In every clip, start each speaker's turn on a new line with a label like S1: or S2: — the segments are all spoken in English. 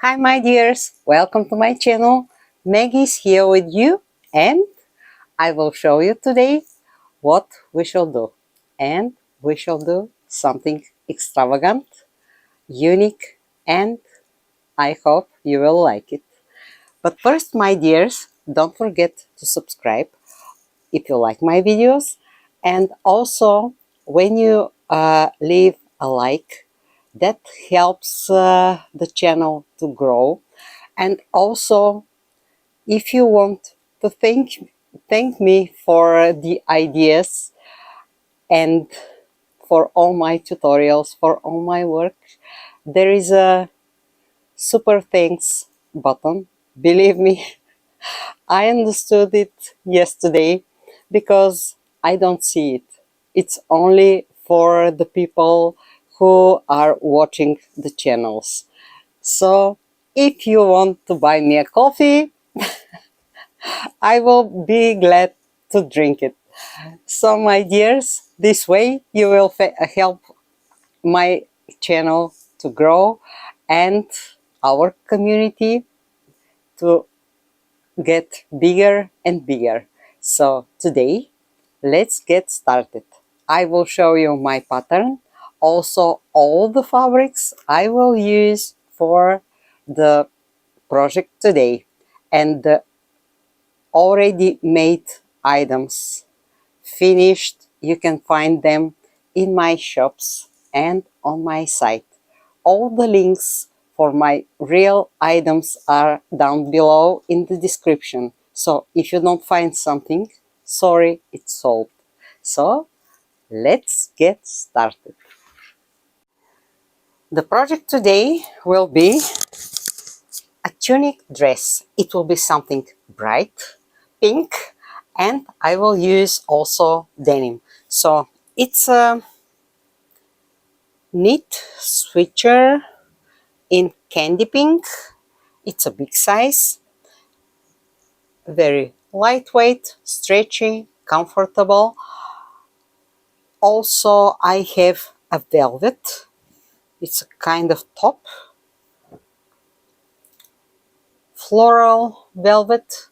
S1: Hi my dears, welcome to my channel. Maggie's here with you and I will show you today what we shall do. And we shall do something extravagant, unique, and I hope you will like it. But first my dears, don't forget to subscribe if you like my videos, and also when you leave a like, that helps the channel to grow. And also, if you want to thank me for the ideas and for all my tutorials, for all my work, there is a super thanks button. Believe me, I understood it yesterday because I don't see it. It's only for the people who are watching the channels. So if you want to buy me a coffee, I will be glad to drink it. So my dears, this way you will help my channel to grow and our community to get bigger and bigger. So today, let's get started. I will show you my pattern, also all the fabrics I will use for the project today, and the already made items finished. You can find them in my shops and on my site. All the links for my real items are down below in the description. So if you don't find something, sorry, it's sold. So let's get started. The project today will be a tunic dress. It will be something bright, pink, and I will use also denim. So it's a knit switcher in candy pink. It's a big size, very lightweight, stretchy, comfortable. Also I have a velvet. It's a kind of top, floral velvet,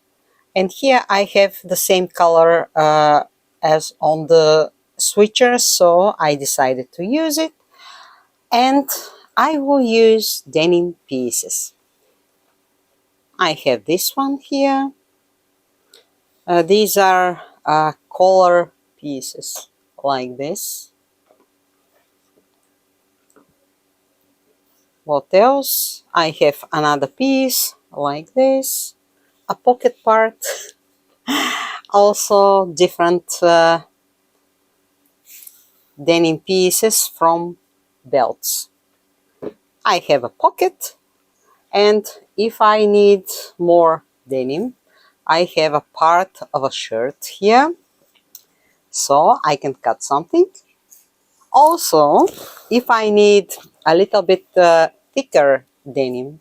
S1: and here I have the same color as on the switcher, so I decided to use it. And I will use denim pieces. I have this one here. These are collar pieces like this. What else? I have another piece like this, a pocket part, also different denim pieces from belts. I have a pocket, and if I need more denim, I have a part of a shirt here, so I can cut something. Also, if I need a little bit thicker denim,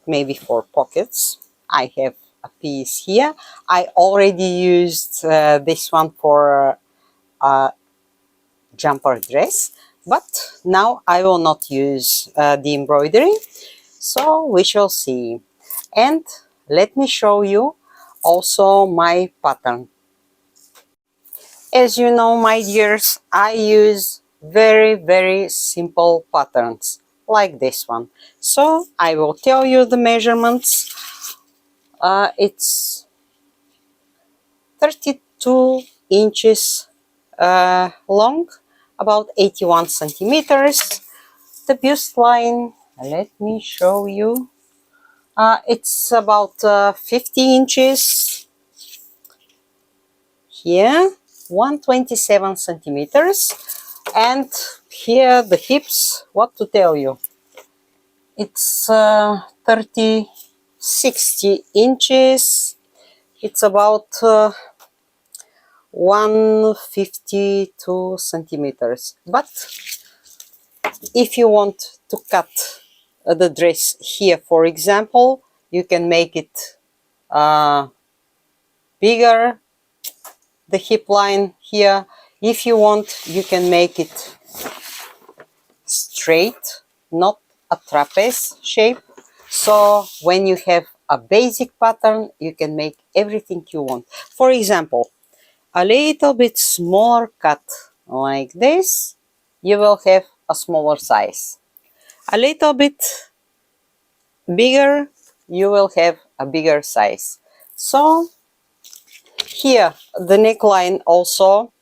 S1: maybe for pockets, I have a piece here. I already used this one for a jumper dress, but now I will not use the embroidery, so we shall see. And let me show you also my pattern. As you know, my dears, I use very simple patterns like this one. So I will tell you the measurements. It's 32 inches long, about 81 centimeters. The bust line, let me show you. It's about 50 inches. Here, 127 centimeters. And here the hips, what to tell you. It's 60 inches. It's about 152 centimeters. But if you want to cut the dress here, for example, you can make it bigger, the hip line here. If you want, you can make it straight, not a trapeze shape. So when you have a basic pattern, you can make everything you want. For example, a little bit smaller cut like this, you will have a smaller size. A little bit bigger, you will have a bigger size. So here the neckline also,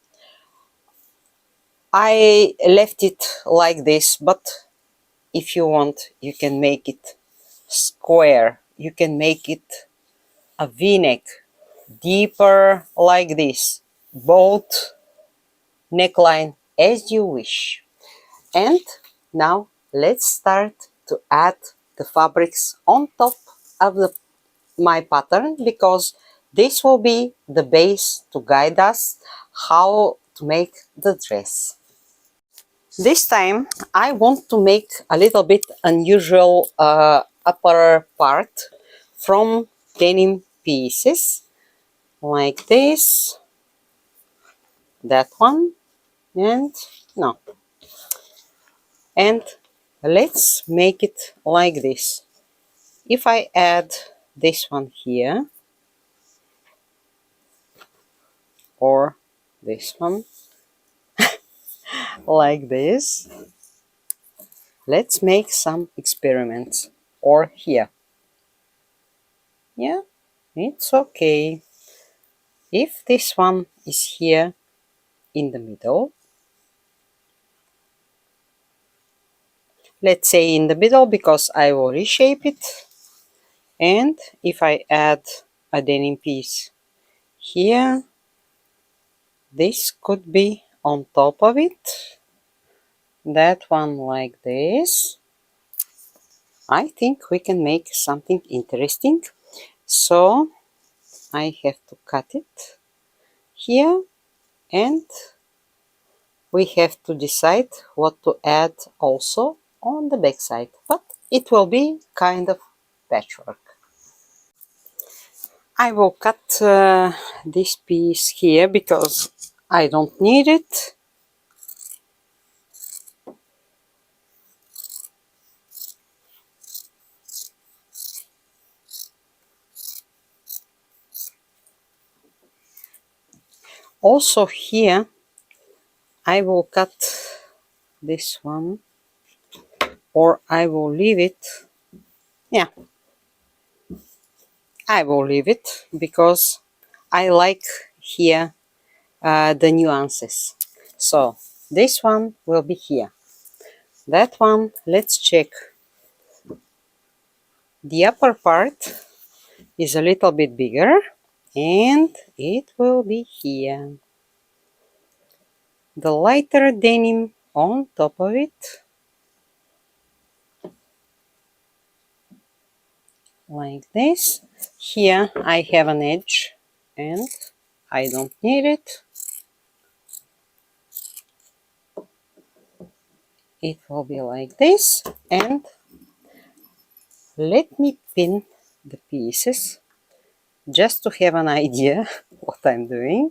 S1: I left it like this, but if you want, you can make it square. You can make it a v-neck, deeper like this, both neckline as you wish. And now let's start to add the fabrics on top of my pattern, because this will be the base to guide us how to make the dress. This time I want to make a little bit unusual upper part from denim pieces like this, that one, and no, and let's make it like this. If I add this one here or this one like this, let's make some experiments. Or here, yeah, it's okay. If this one is here in the middle, let's say in the middle, because I will reshape it, and if I add a denim piece here, this could be on top of it, that one like this. I think we can make something interesting. So I have to cut it here, and we have to decide what to add also on the back side, but it will be kind of patchwork. I will cut this piece here because I don't need it. Also here I will cut this one, or I will leave it. Yeah, I will leave it because I like here the nuances. So this one will be here. That one, let's check. The upper part is a little bit bigger, and it will be here. The lighter denim on top of it, like this. Here I have an edge and I don't need it. It will be like this, and let me pin the pieces just to have an idea what I'm doing.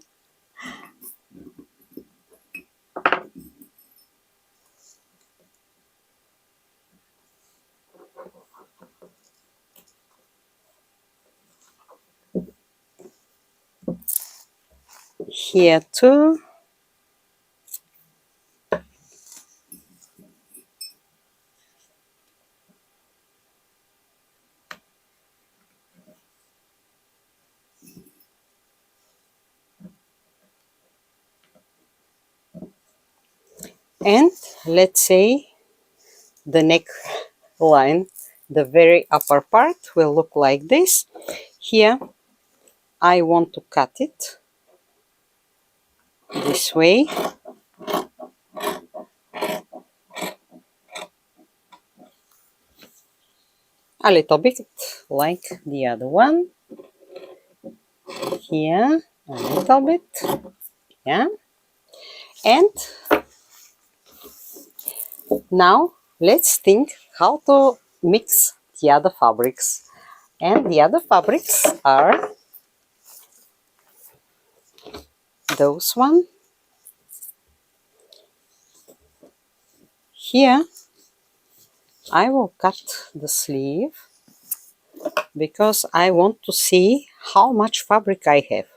S1: Here too. And let's say the neck line, the very upper part will look like this. Here I want to cut it this way. A little bit like the other one. Here a little bit. Yeah. And now let's think how to mix the other fabrics. And the other fabrics are those one. Here I will cut the sleeve because I want to see how much fabric I have.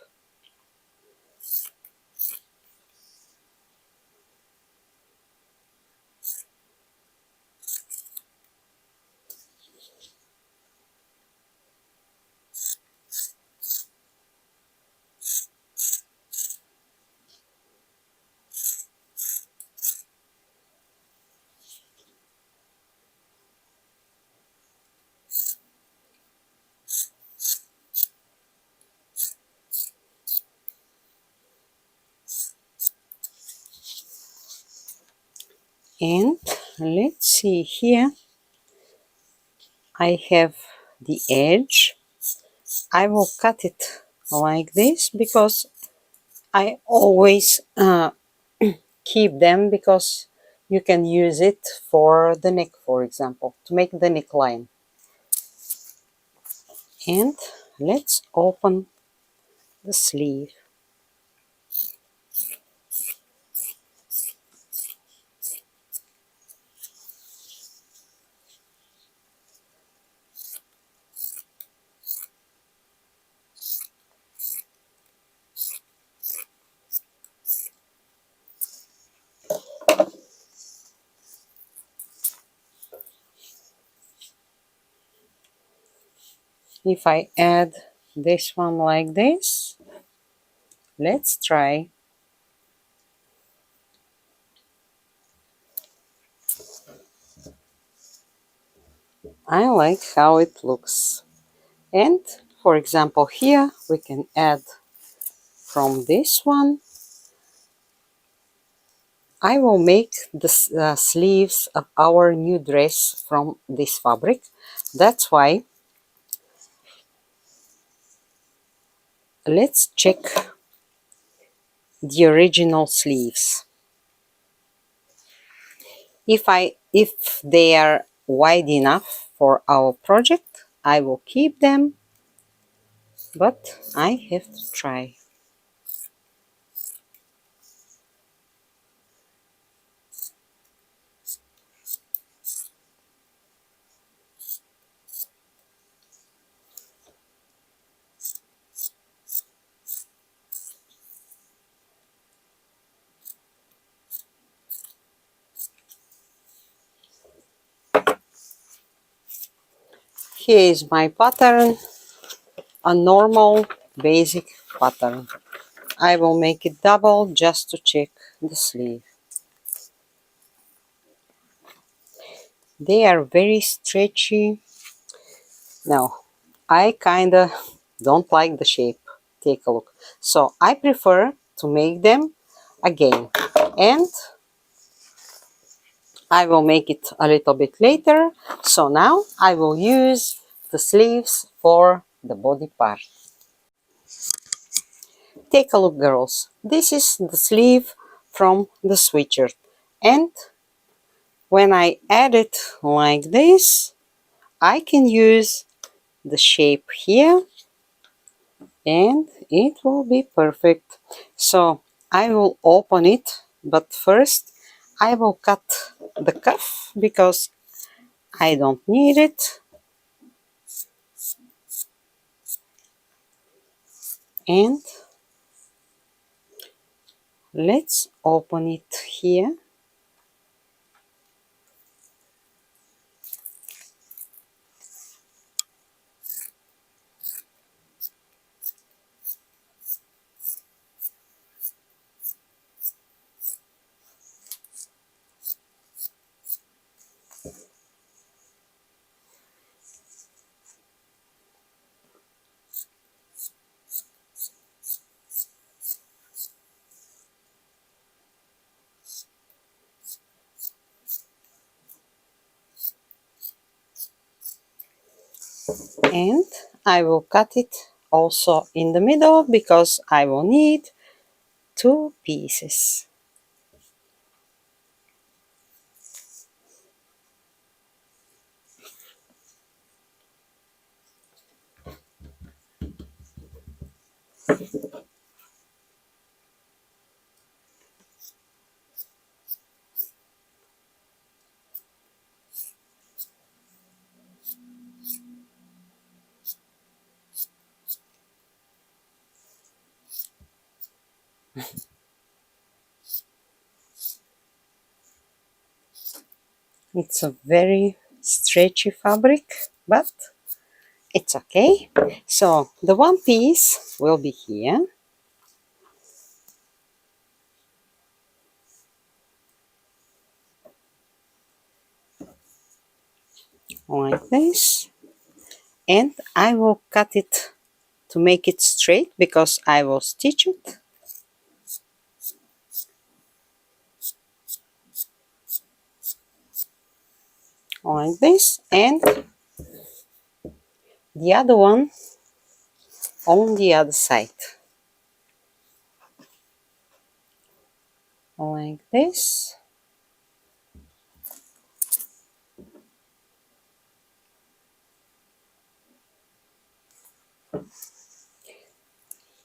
S1: And let's see here, I have the edge. I will cut it like this because I always keep them, because you can use it for the neck, for example, to make the neckline. And let's open the sleeve. If I add this one like this, let's try. I like how it looks. And for example, here we can add from this one. I will make the sleeves of our new dress from this fabric. That's why let's check the original sleeves. If they are wide enough for our project, I will keep them, but I have to try. Here is my pattern, a normal basic pattern. I will make it double just to check the sleeve. They are very stretchy. Now, I kinda don't like the shape. Take a look. So I prefer to make them again, and I will make it a little bit later. So now I will use the sleeves for the body part. Take a look, girls. This is the sleeve from the sweatshirt, and when I add it like this, I can use the shape here and it will be perfect. So I will open it, but first I will cut the cuff because I don't need it. And let's open it here. And I will cut it also in the middle because I will need two pieces. It's a very stretchy fabric, but it's okay. So the one piece will be here. Like this. And I will cut it to make it straight because I will stitch it. Like this. And the other one on the other side. Like this.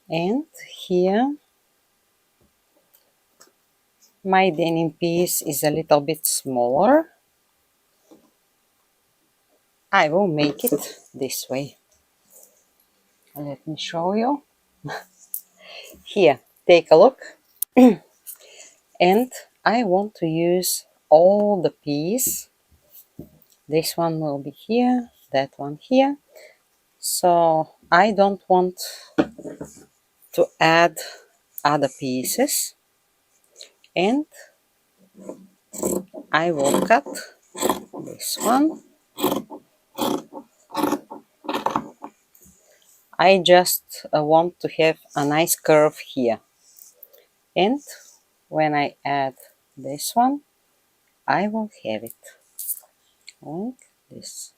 S1: And here my denim piece is a little bit smaller. I will make it this way. Let me show you. Here, take a look. And I want to use all the piece. This one will be here, that one here. So I don't want to add other pieces. And I will cut this one. I just want to have a nice curve here. And when I add this one, I will have it like this.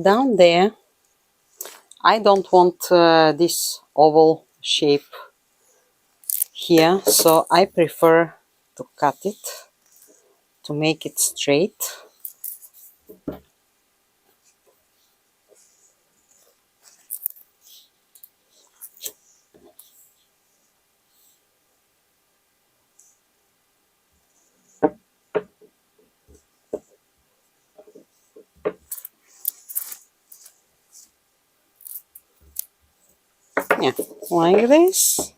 S1: Down there, I don't want this oval shape here, so I prefer to cut it to make it straight. Yeah, like this.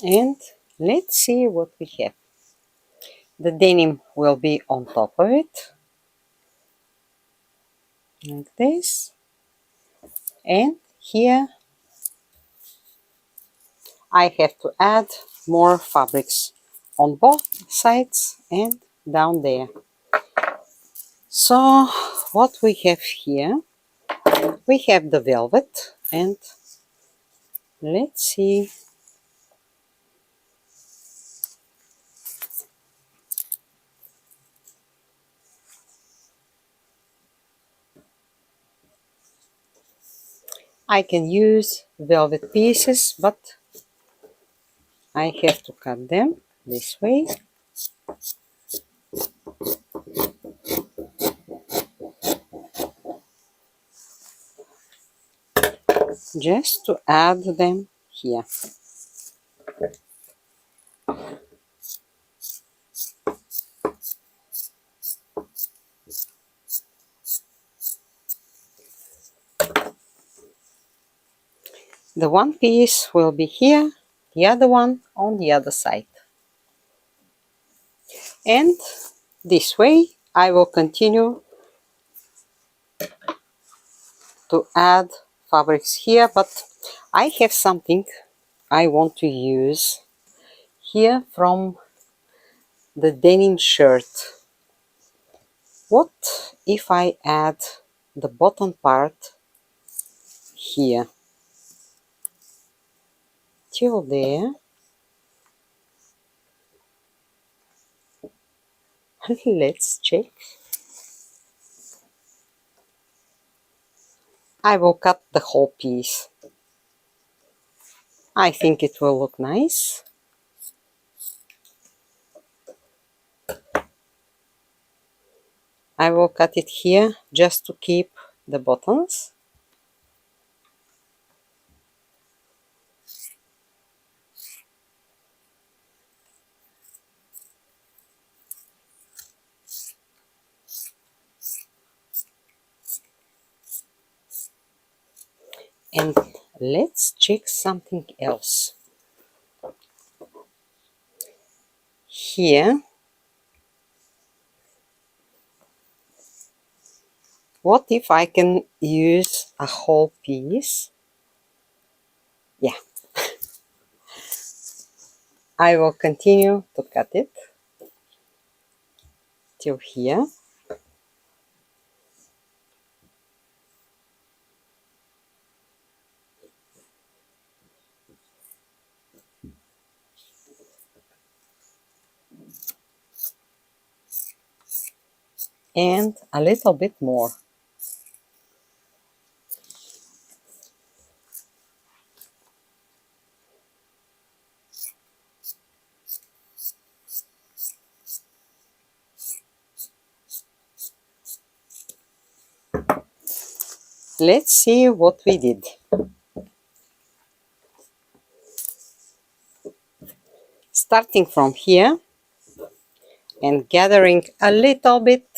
S1: And let's see what we have. The denim will be on top of it, like this. And here I have to add more fabrics on both sides and down there. So what we have here, we have the velvet, and let's see. I can use velvet pieces, but I have to cut them this way. Just to add them here. The one piece will be here, the other one on the other side. And this way I will continue to add fabrics here, but I have something I want to use here from the denim shirt. What if I add the bottom part here till there? Let's check. I will cut the whole piece. I think it will look nice. I will cut it here just to keep the buttons. And let's check something else. Here, what if I can use a whole piece? Yeah, I will continue to cut it till here. And a little bit more. Let's see what we did. Starting from here and gathering a little bit,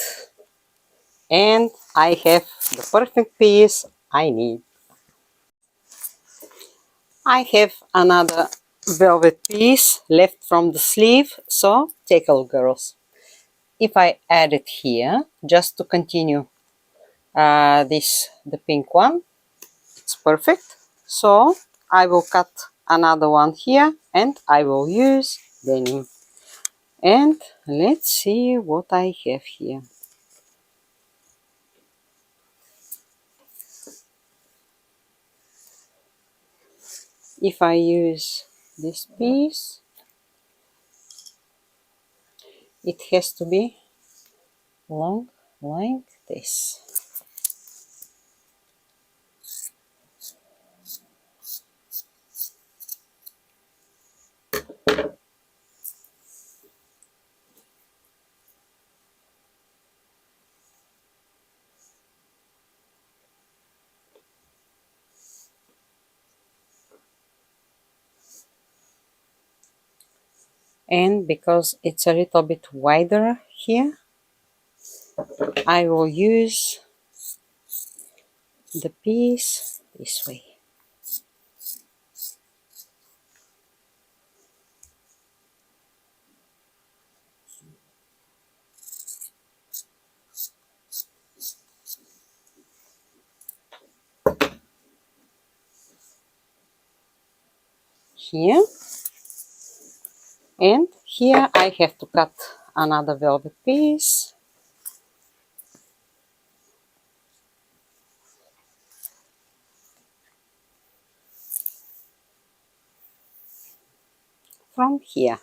S1: and I have the perfect piece I need. I have another velvet piece left from the sleeve, so take a look, girls. If I add it here, just to continue the pink one, it's perfect. So I will cut another one here and I will use denim. And let's see what I have here. If I use this piece, it has to be long like this. And because it's a little bit wider here, I will use the piece this way. Here, and here I have to cut another velvet piece. From here.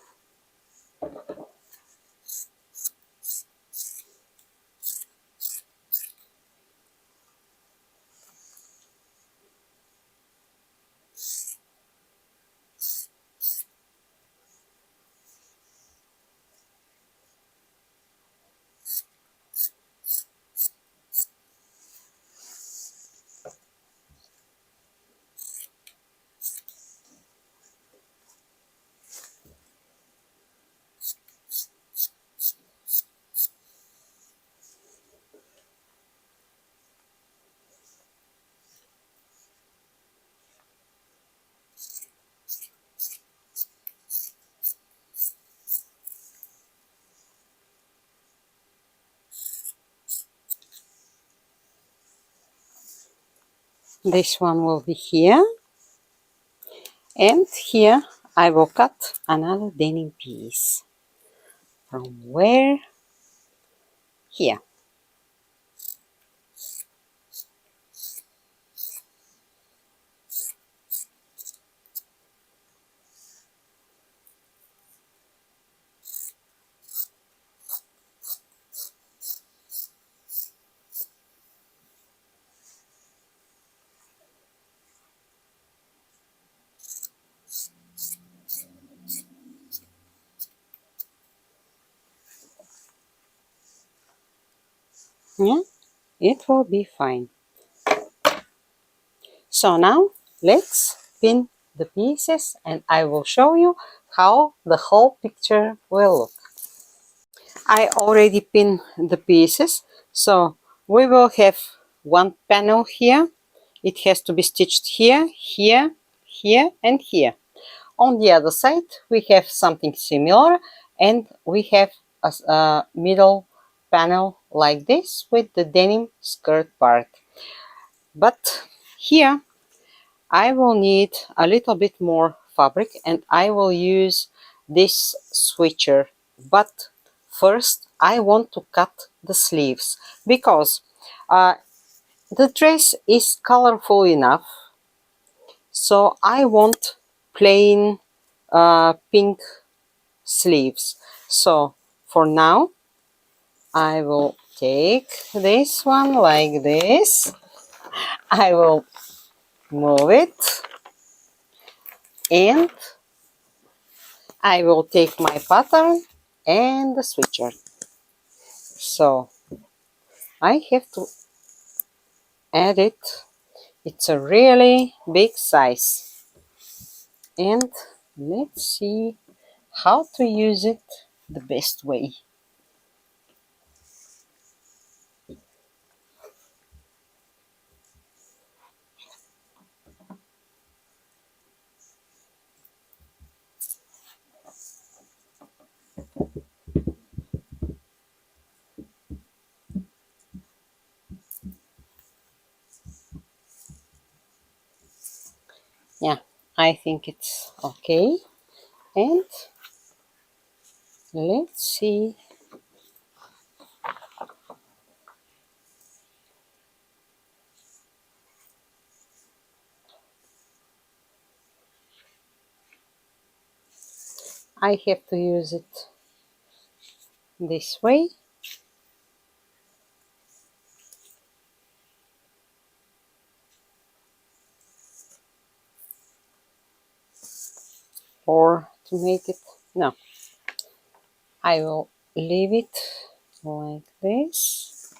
S1: This one will be here, and here I will cut another denim piece. From where? Here. Yeah, it will be fine. So now let's pin the pieces and I will show you how the whole picture will look. I already pinned the pieces, so we will have one panel here. It has to be stitched here, here, here and here. On the other side we have something similar, and we have a middle panel like this with the denim skirt part. But here I will need a little bit more fabric and I will use this switcher. But first I want to cut the sleeves because the dress is colorful enough, so I want plain pink sleeves. So for now I will take this one like this. I will move it and I will take my pattern and the switcher. So I have to add it. It's a really big size. And let's see how to use it the best way. Yeah, I think it's okay. And let's see. I have to use it this way. Or to make it, no, I will leave it like this.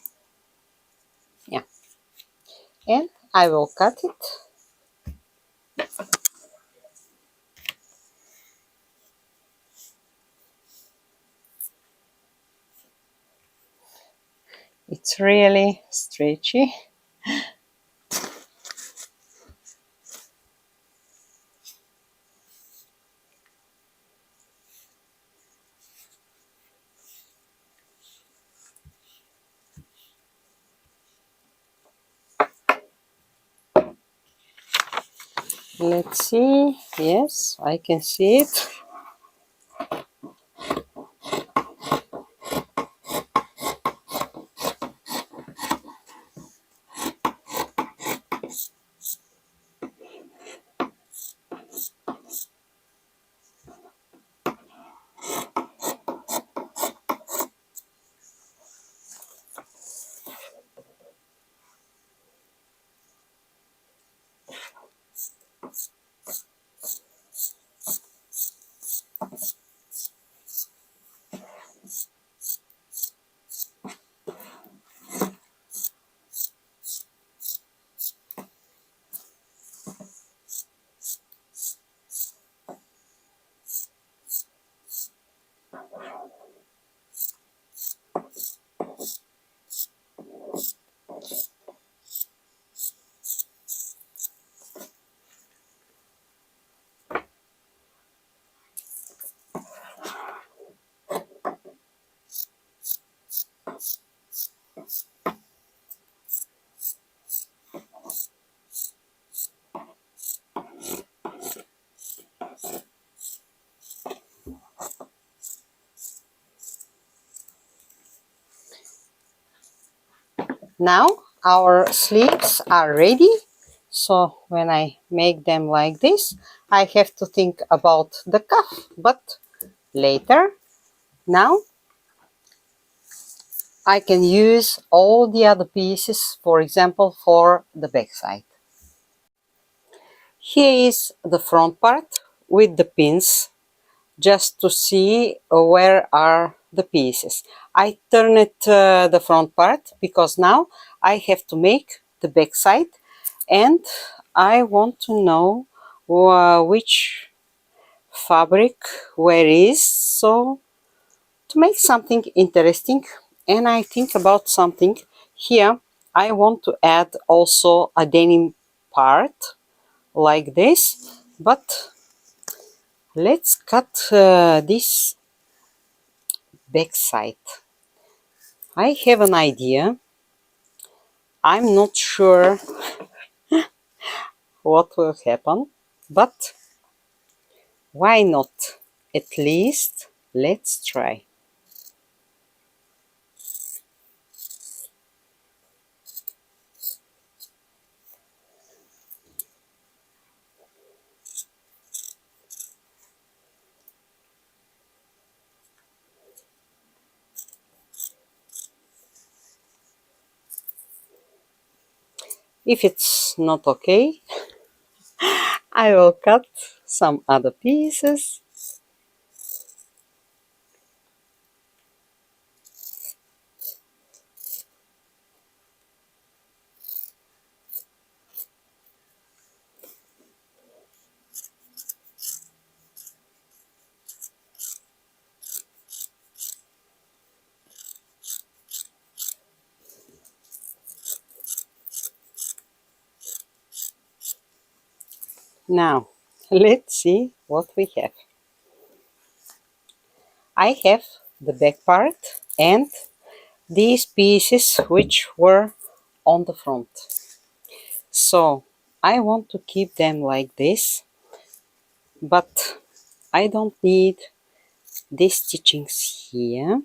S1: Yeah, and I will cut it. It's really stretchy. Let's see. Yes, I can see it. Now our sleeves are ready. So when I make them like this, I have to think about the cuff, but later. Now I can use all the other pieces, for example, for the back side. Here is the front part with the pins, just to see where are the pieces. I turn it the front part because now I have to make the back side, and I want to know which fabric where is, so to make something interesting. And I think about something here. I want to add also a denim part like this, but let's cut this back side. I have an idea. I'm not sure what will happen, but why not? At least let's try. If it's not okay, I will cut some other pieces. Now, let's see what we have. I have the back part and these pieces which were on the front. So I want to keep them like this, but I don't need these stitchings here.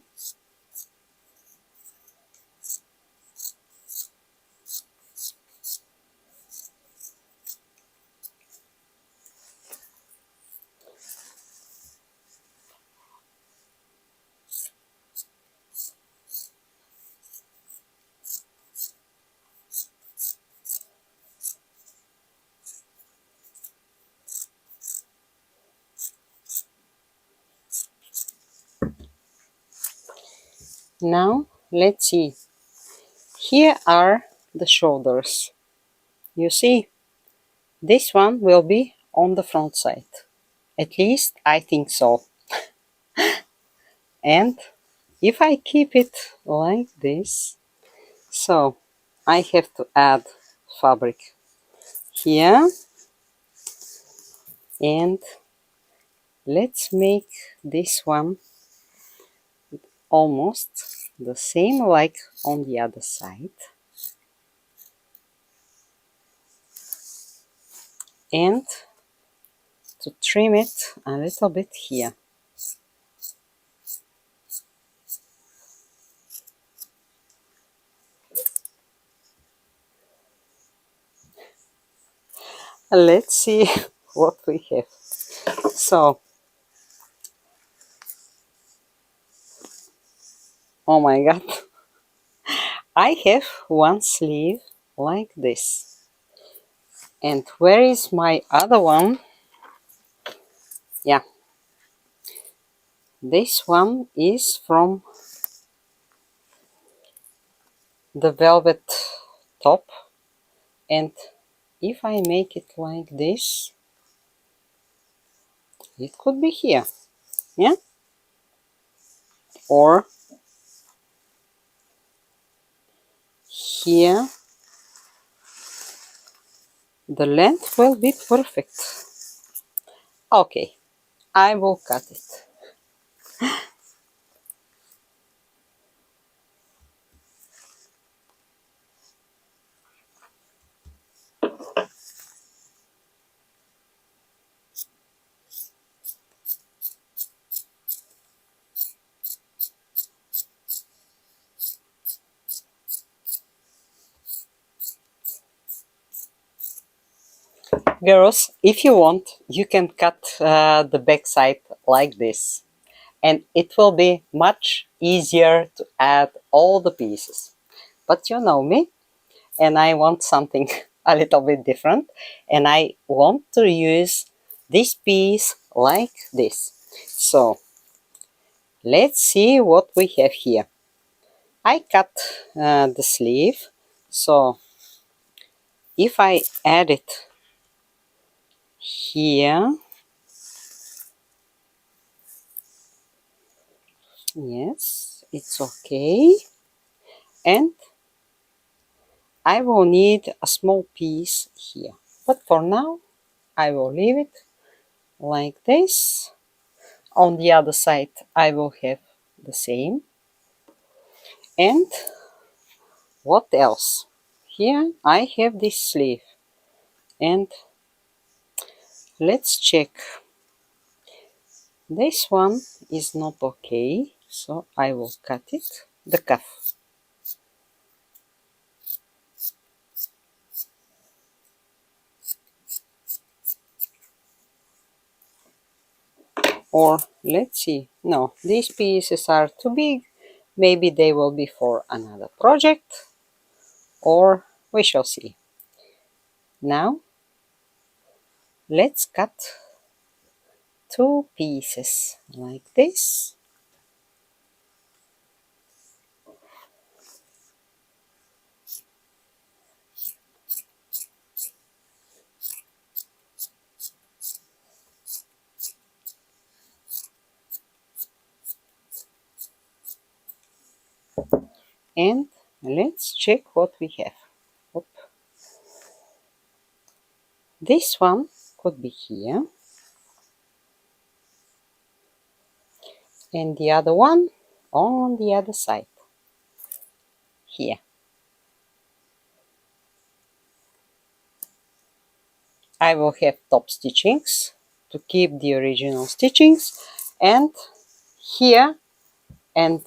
S1: Now let's see. Here are the shoulders. You see, this one will be on the front side. At least I think so. And if I keep it like this, so I have to add fabric here, and let's make this one almost the same like on the other side. And to trim it a little bit here. Let's see what we have. So, oh my god, I have one sleeve like this. And where is my other one? Yeah, this one is from the velvet top, and if I make it like this, it could be here, yeah, or here. The length will be perfect. Okay, I will cut it. Girls, if you want, you can cut the back side like this, and it will be much easier to add all the pieces. But you know me, and I want something a little bit different, and I want to use this piece like this. So let's see what we have here. I cut the sleeve, so if I add it here, yes, it's okay. And I will need a small piece here, but for now I will leave it like this. On the other side I will have the same. And what else? Here I have this sleeve, and let's check. This one is not okay, so I will cut it, the cuff. Or let's see, no, these pieces are too big. Maybe they will be for another project, or we shall see. Now let's cut two pieces like this. And let's check what we have. Oop. This one could be here, and the other one on the other side here. I will have top stitchings to keep the original stitchings, and here and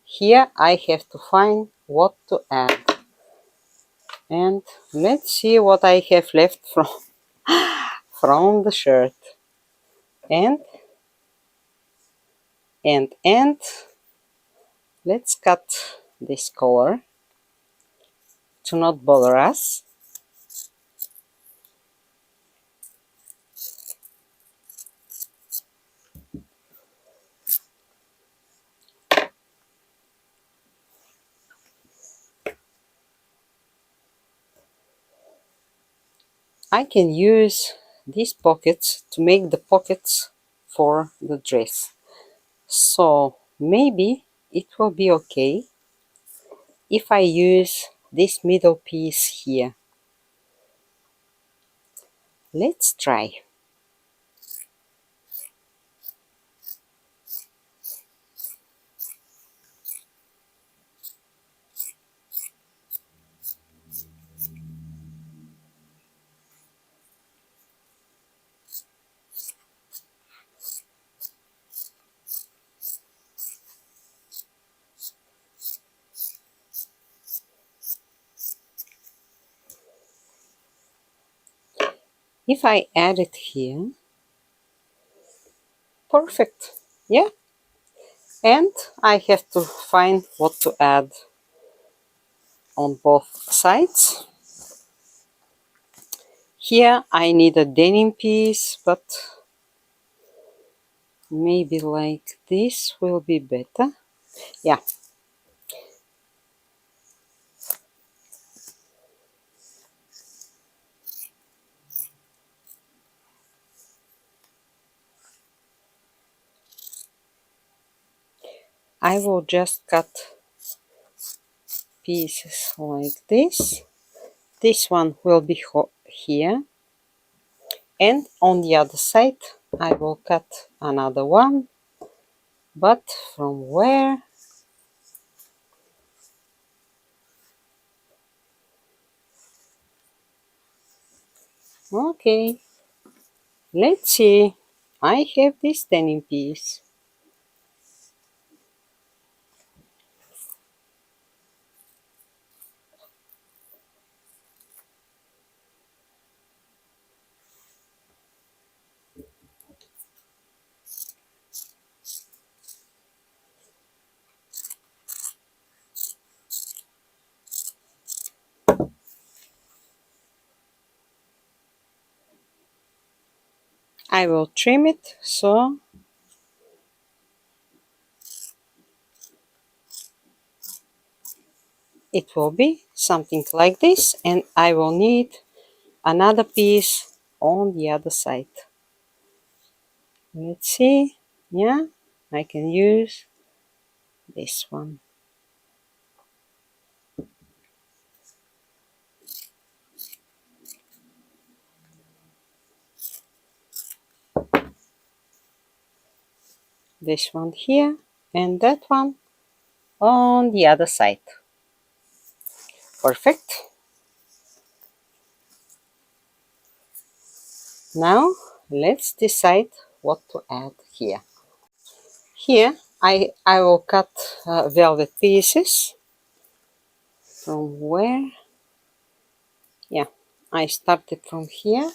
S1: here I have to find what to add. And let's see what I have left from the shirt. And let's cut this color to not bother us. I can use these pockets to make the pockets for the dress. So maybe it will be okay if I use this middle piece here. Let's try. If I add it here, perfect, yeah. And I have to find what to add on both sides. Here I need a denim piece, but maybe like this will be better. Yeah. I will just cut pieces like this. This one will be here, and on the other side I will cut another one, but from where? Okay, let's see. I have this denim piece. I will trim it so it will be something like this, and I will need another piece on the other side. Let's see. Yeah, I can use this one. This one here, and that one on the other side. Perfect. Now let's decide what to add here. Here I will cut velvet pieces from where, yeah, I started from here.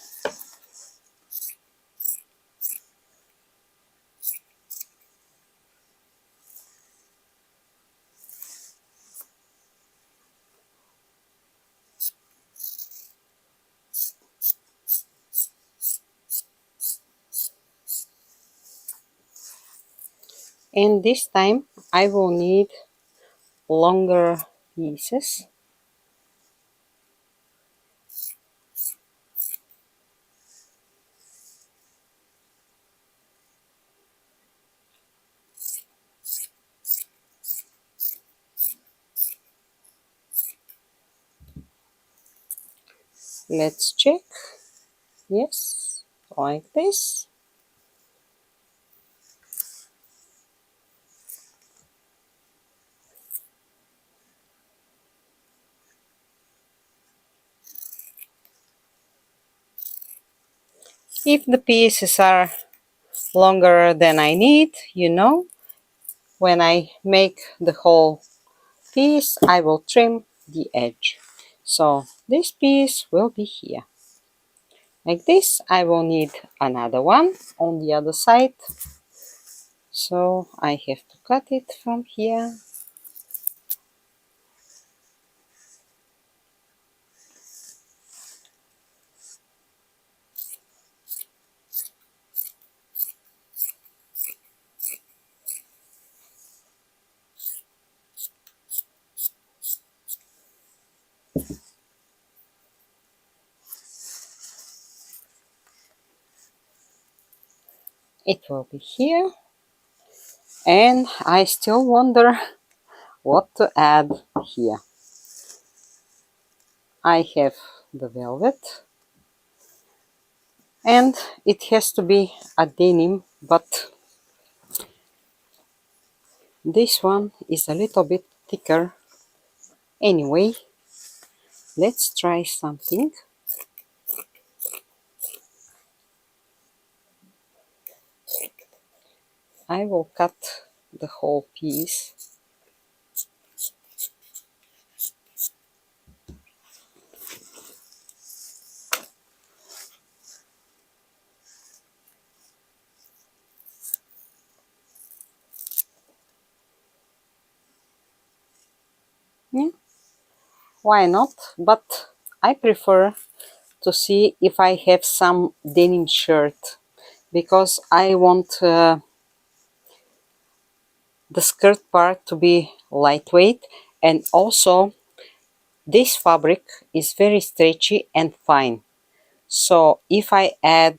S1: And this time I will need longer pieces. Let's check. Yes, like this. If the pieces are longer than I need, you know, when I make the whole piece, I will trim the edge. So this piece will be here. Like this, I will need another one on the other side. So I have to cut it from here. It will be here. And I still wonder what to add here. I have the velvet. And it has to be a denim, but this one is a little bit thicker. Anyway, let's try something. I will cut the whole piece. Yeah, why not? But I prefer to see if I have some denim shirt, because I want the skirt part to be lightweight, and also this fabric is very stretchy and fine. So if I add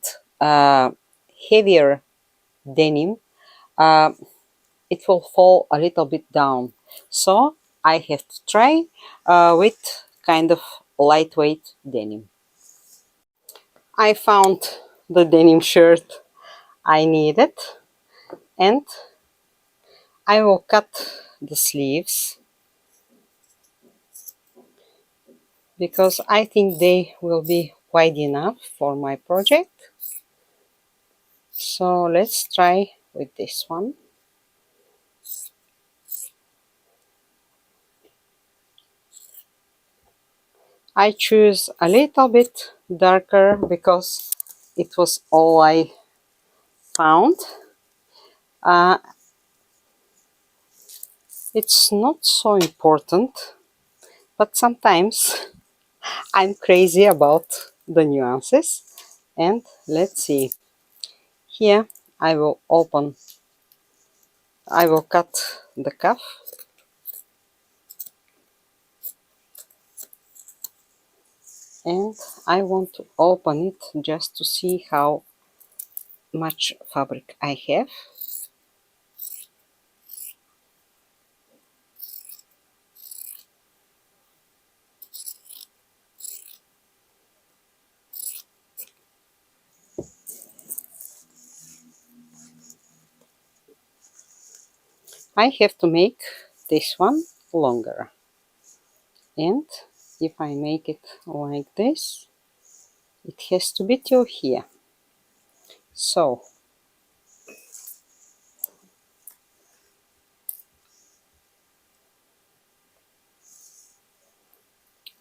S1: heavier denim, uh, it will fall a little bit down. So I have to try with kind of lightweight denim. I found the denim shirt I needed, and I will cut the sleeves because I think they will be wide enough for my project. So let's try with this one. I choose a little bit darker because it was all I found. It's not so important, but sometimes I'm crazy about the nuances. And let's see. Here I will cut the cuff. and I want to open it just to see how much fabric I have. I have to make this one longer, and if I make it like this, it has to be till here. So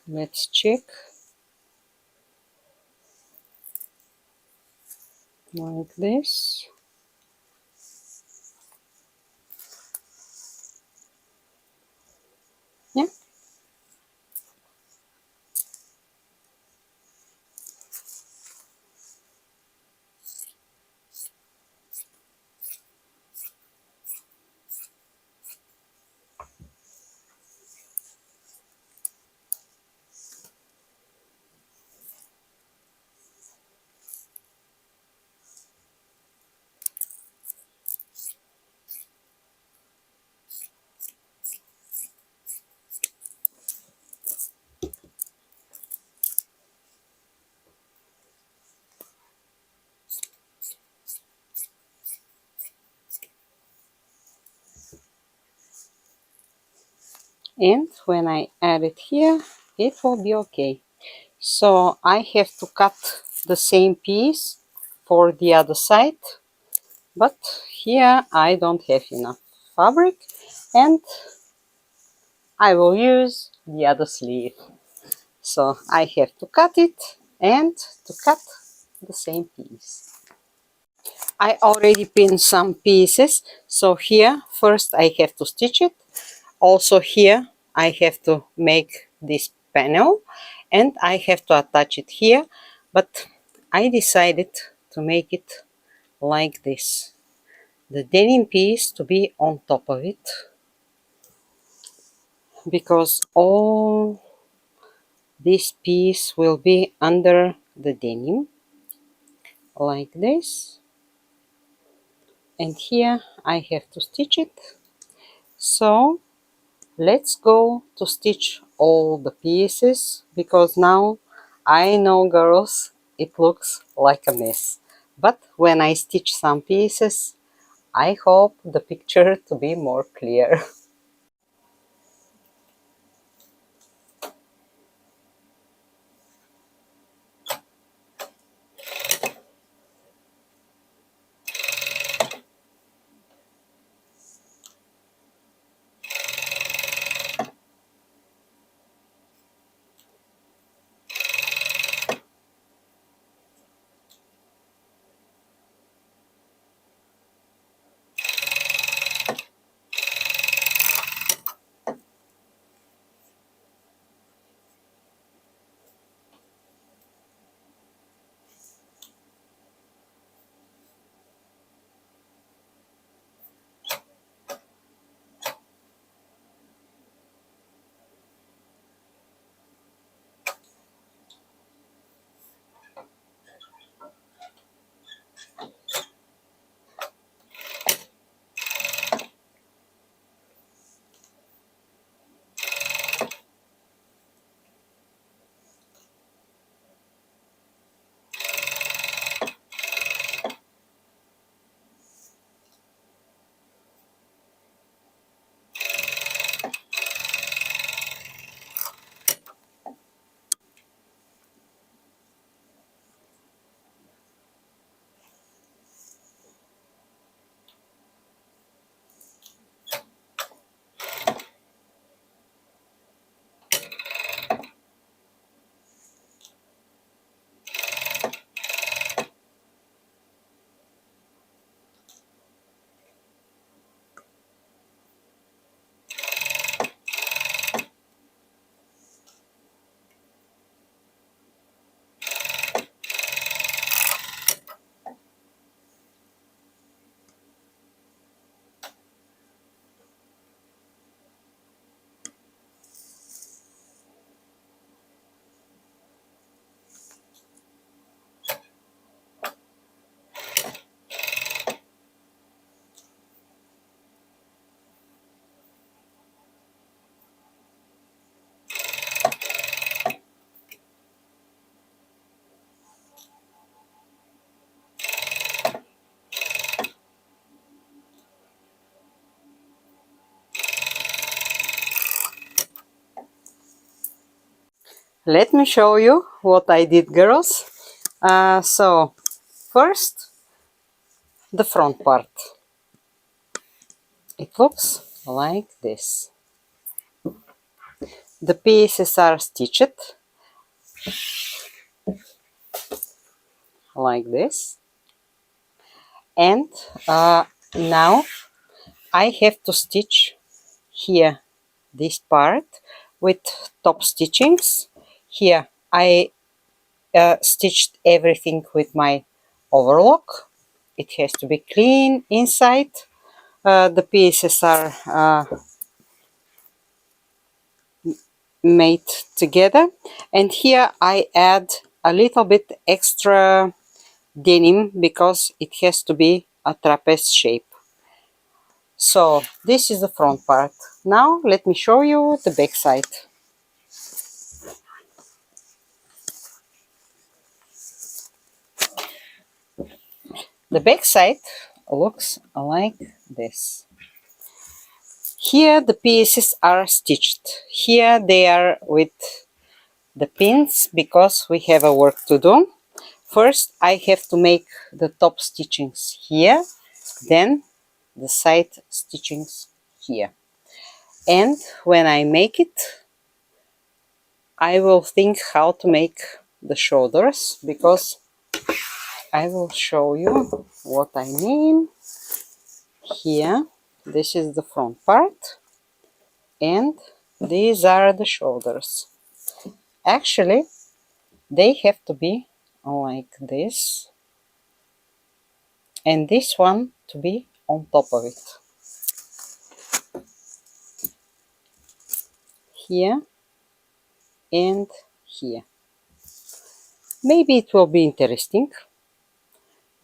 S1: let's check like this. Yeah. And when I add it here, it will be okay. So I have to cut the same piece for the other side, but here I don't have enough fabric, and I will use the other sleeve. So I have to cut it and to cut the same piece. I already pinned some pieces, so here first I have to stitch it. Also here I have to make this panel and I have to attach it here, but I decided to make it like this. The denim piece to be on top of it, because all this piece will be under the denim like this, and here I have to stitch it. So let's go to stitch all the pieces, because now I know, girls, it looks like a mess, but when I stitch some pieces I hope the picture to be more clear. Let me show you what I did, girls. So first, the front part. It looks like this. The pieces are stitched like this, and now I have to stitch here this part with top stitchings. Here I stitched everything with my overlock. It has to be clean inside. The pieces are made together, and here I add a little bit extra denim because it has to be a trapeze shape. So this is the front part. Now let me show you the back side. The back side looks like this. Here the pieces are stitched. Here they are with the pins because we have a work to do. First I have to make the top stitchings here, then the side stitchings here. And when I make it, I will think how to make the shoulders, because I will show you what I mean. Here, this is the front part, and these are the shoulders. Actually, they have to be like this, and this one to be on top of it. Here and here. Maybe it will be interesting,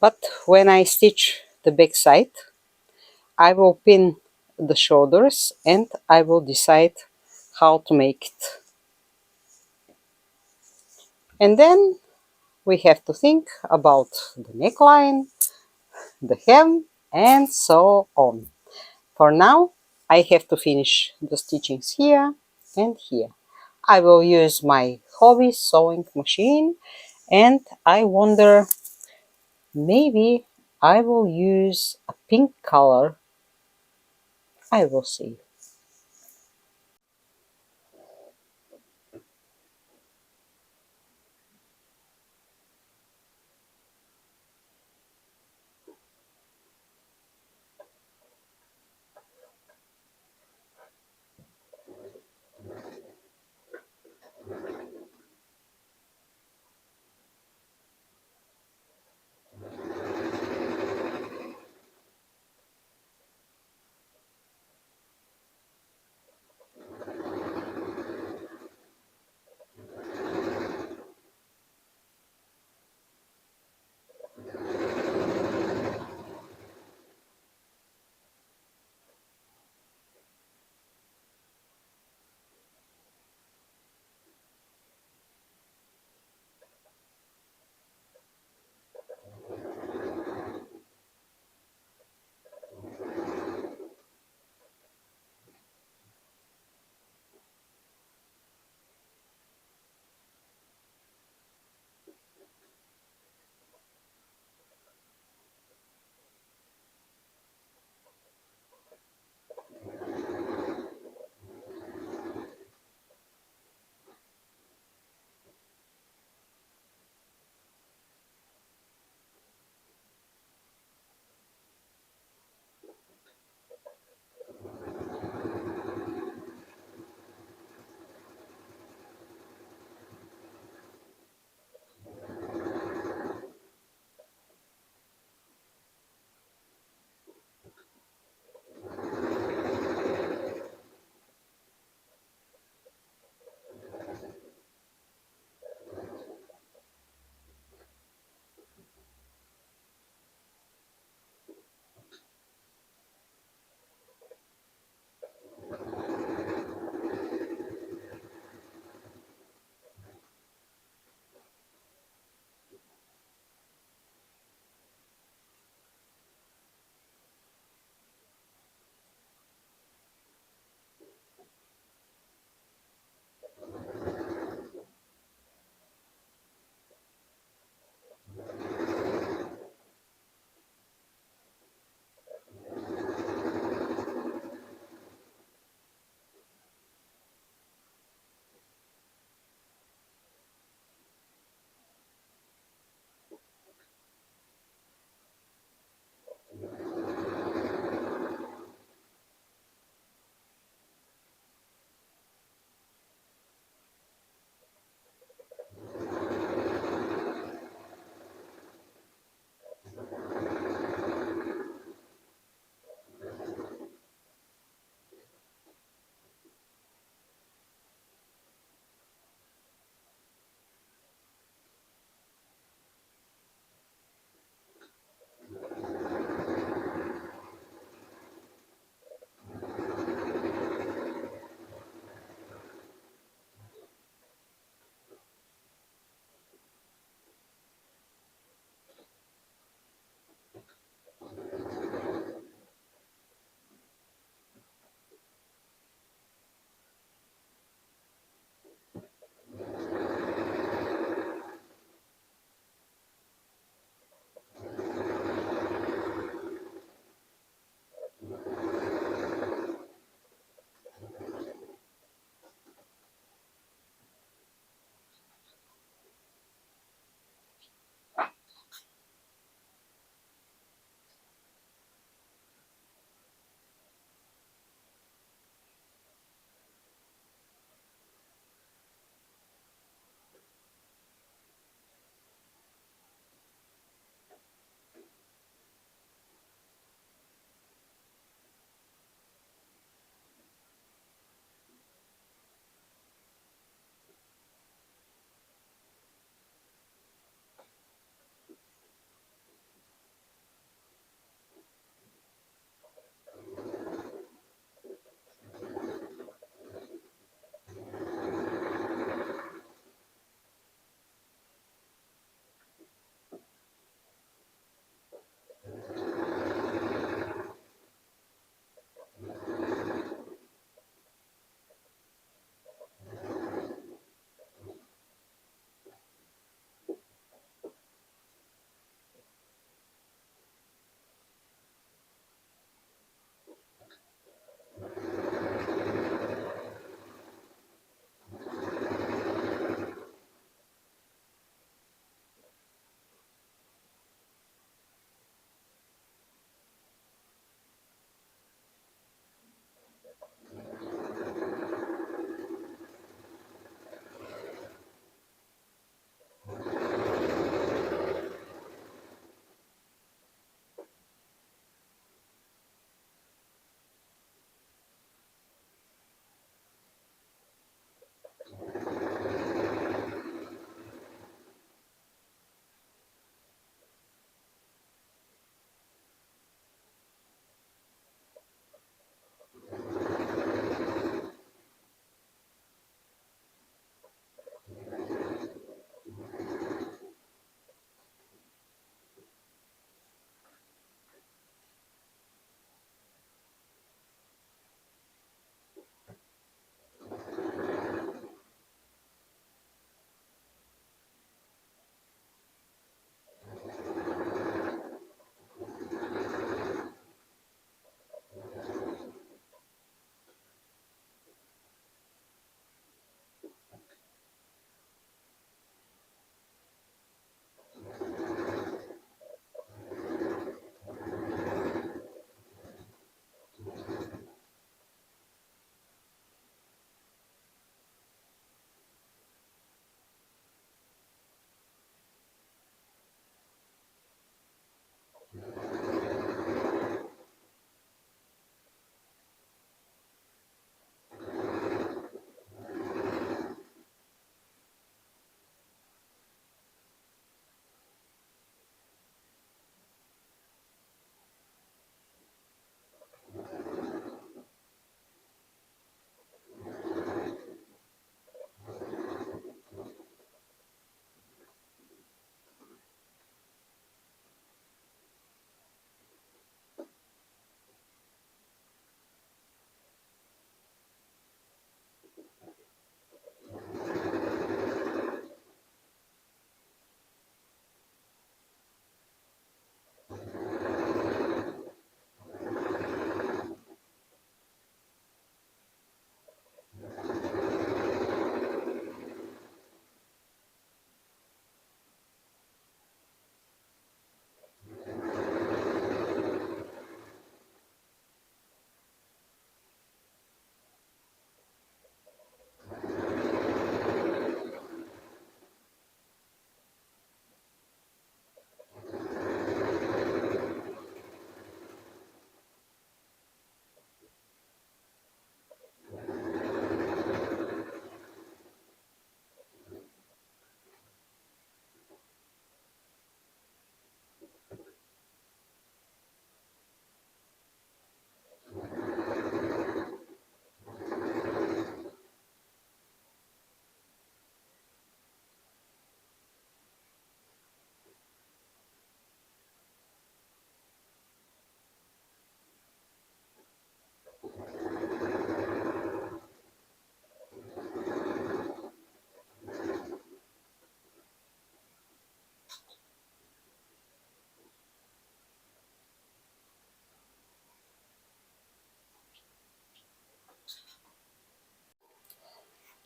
S1: but when I stitch the back side, I will pin the shoulders and I will decide how to make it. And then we have to think about the neckline, the hem, and so on. For now, I have to finish the stitchings here and here. I will use my hobby sewing machine, and I wonder, maybe I will use a pink color. I will see.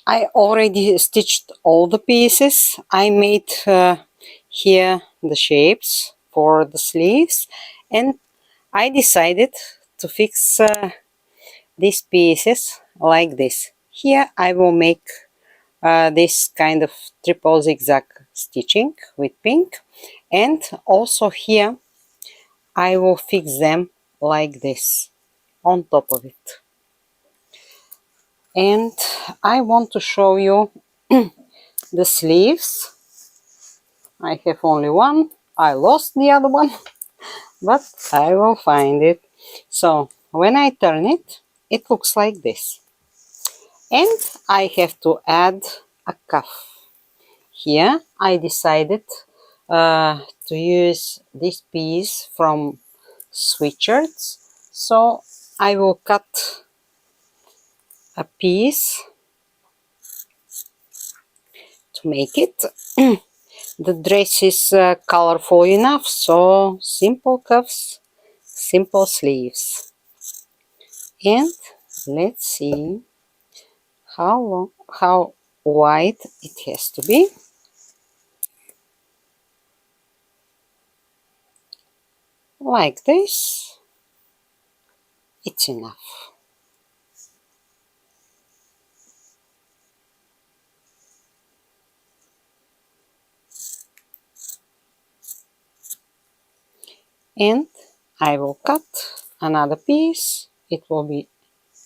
S1: I already stitched all the pieces. I made here the shapes for the sleeves, and I decided to fix these pieces like this. Here I will make this kind of triple zigzag stitching with pink, and also here I will fix them like this on top of it. And I want to show you the sleeves. I have only one. I lost the other one, but I will find it. So when I turn it, it looks like this. And I have to add a cuff. Here I decided to use this piece from sweatshirts. So I will cut a piece to make it. The dress is colorful enough, so simple cuffs, simple sleeves. And let's see how wide it has to be. Like this, it's enough. And I will cut another piece. It will be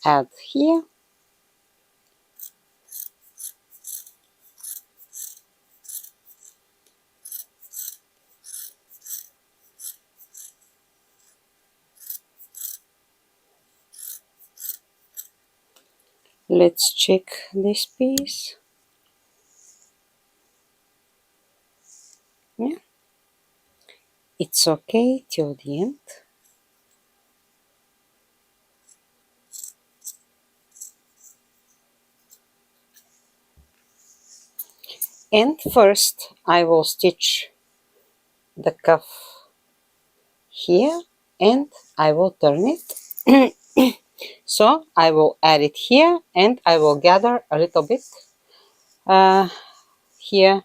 S1: add here. Let's check this piece. Yeah, it's okay till the end. And first I will stitch the cuff here and I will turn it. So I will add it here and I will gather a little bit here,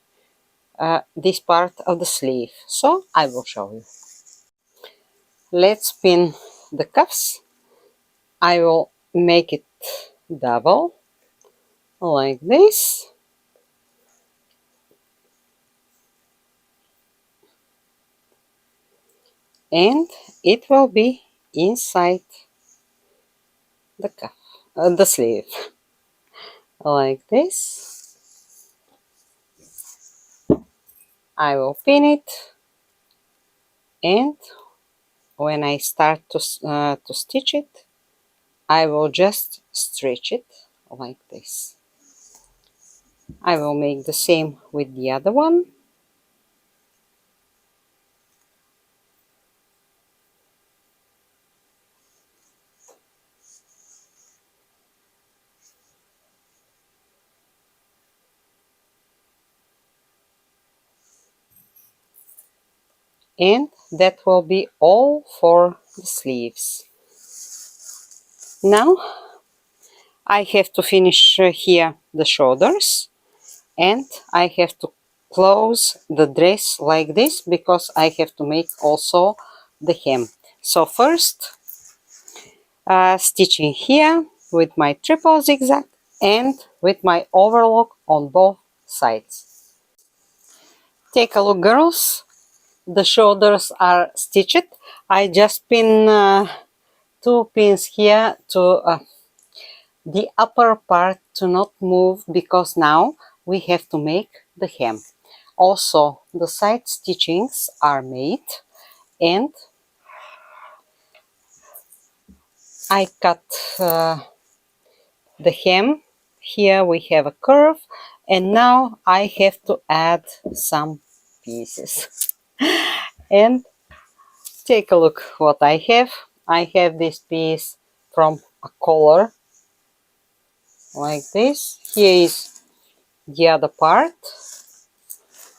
S1: this part of the sleeve. So I will show you. Let's pin the cuffs. I will make it double like this. And it will be inside the cuff, the sleeve, like this. I will pin it, and when I start to stitch it, I will just stretch it like this. I will make the same with the other one. And that will be all for the sleeves. Now I have to finish here the shoulders, and I have to close the dress like this because I have to make also the hem. So first stitching here with my triple zigzag and with my overlock on both sides. Take a look, girls. The shoulders are stitched. I just pin two pins here to the upper part to not move because now we have to make the hem. Also, the side stitchings are made, and I cut the hem. Here we have a curve, and now I have to add some pieces. And take a look what I have. I have this piece from a collar like this. Here is the other part.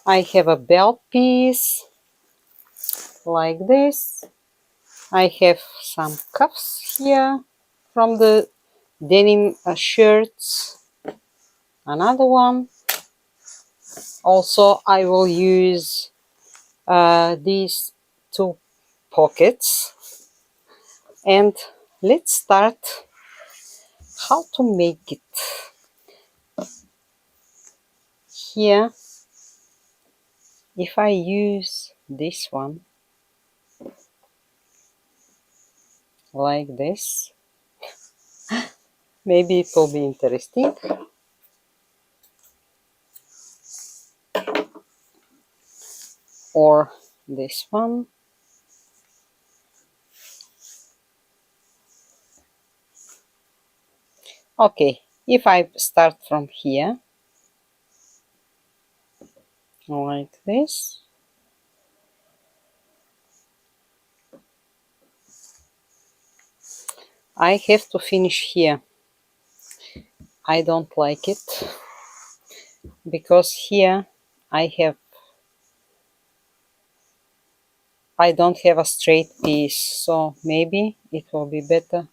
S1: I have a belt piece like this. I have some cuffs here from the denim shirts another one. Also, I will use these two pockets, and let's start how to make it. Here, if I use this one like this, maybe it will be interesting. Or this one. Okay, if I start from here like this, I have to finish here. I don't like it because here I don't have a straight piece, so maybe it will be better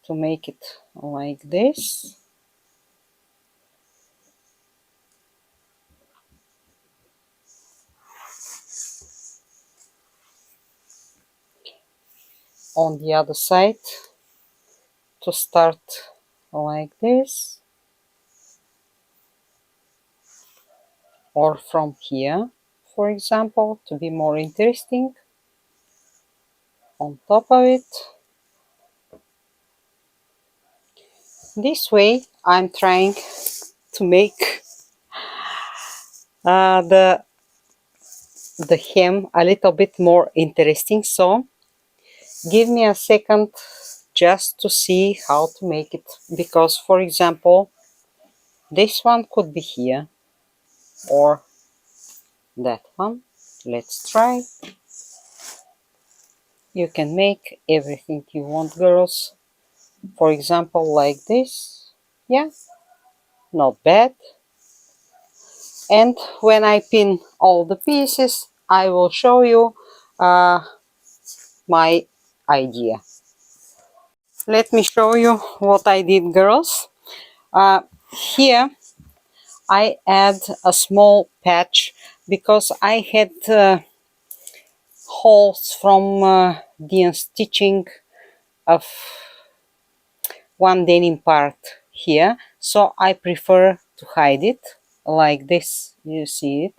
S1: to make it like this. On the other side, to start like this, or from here, for example, to be more interesting. On top of it, this way I'm trying to make the hem a little bit more interesting. So give me a second just to see how to make it, because for example this one could be here or that one. Let's try. You can make everything you want, girls. For example, like this. Yeah, not bad. And when I pin all the pieces, I will show you my idea. Let me show you what I did, girls. Here I add a small patch because I had holes from the unstitching of one denim part here, so I prefer to hide it like this. You see it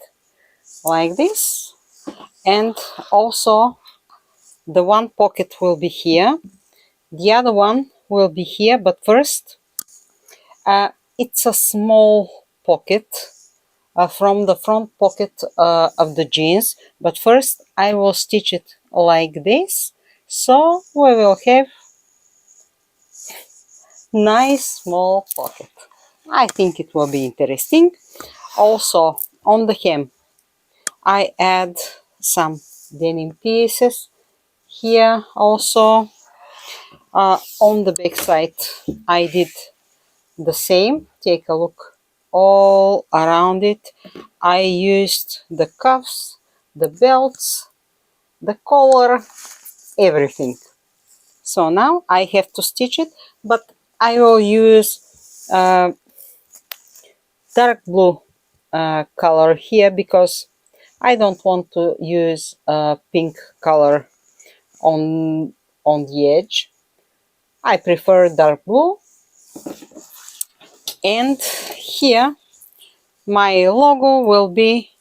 S1: like this, and also the one pocket will be here, the other one will be here, but first it's a small pocket from the front pocket of the jeans, but first I will stitch it like this, so we will have nice small pocket. I think it will be interesting. Also on the hem I add some denim pieces here. Also on the back side I did the same. Take a look all around it. I used the cuffs, the belts, the collar, everything. So now I have to stitch it, but I will use dark blue color here because I don't want to use pink color on the edge. I prefer dark blue. And here my logo will be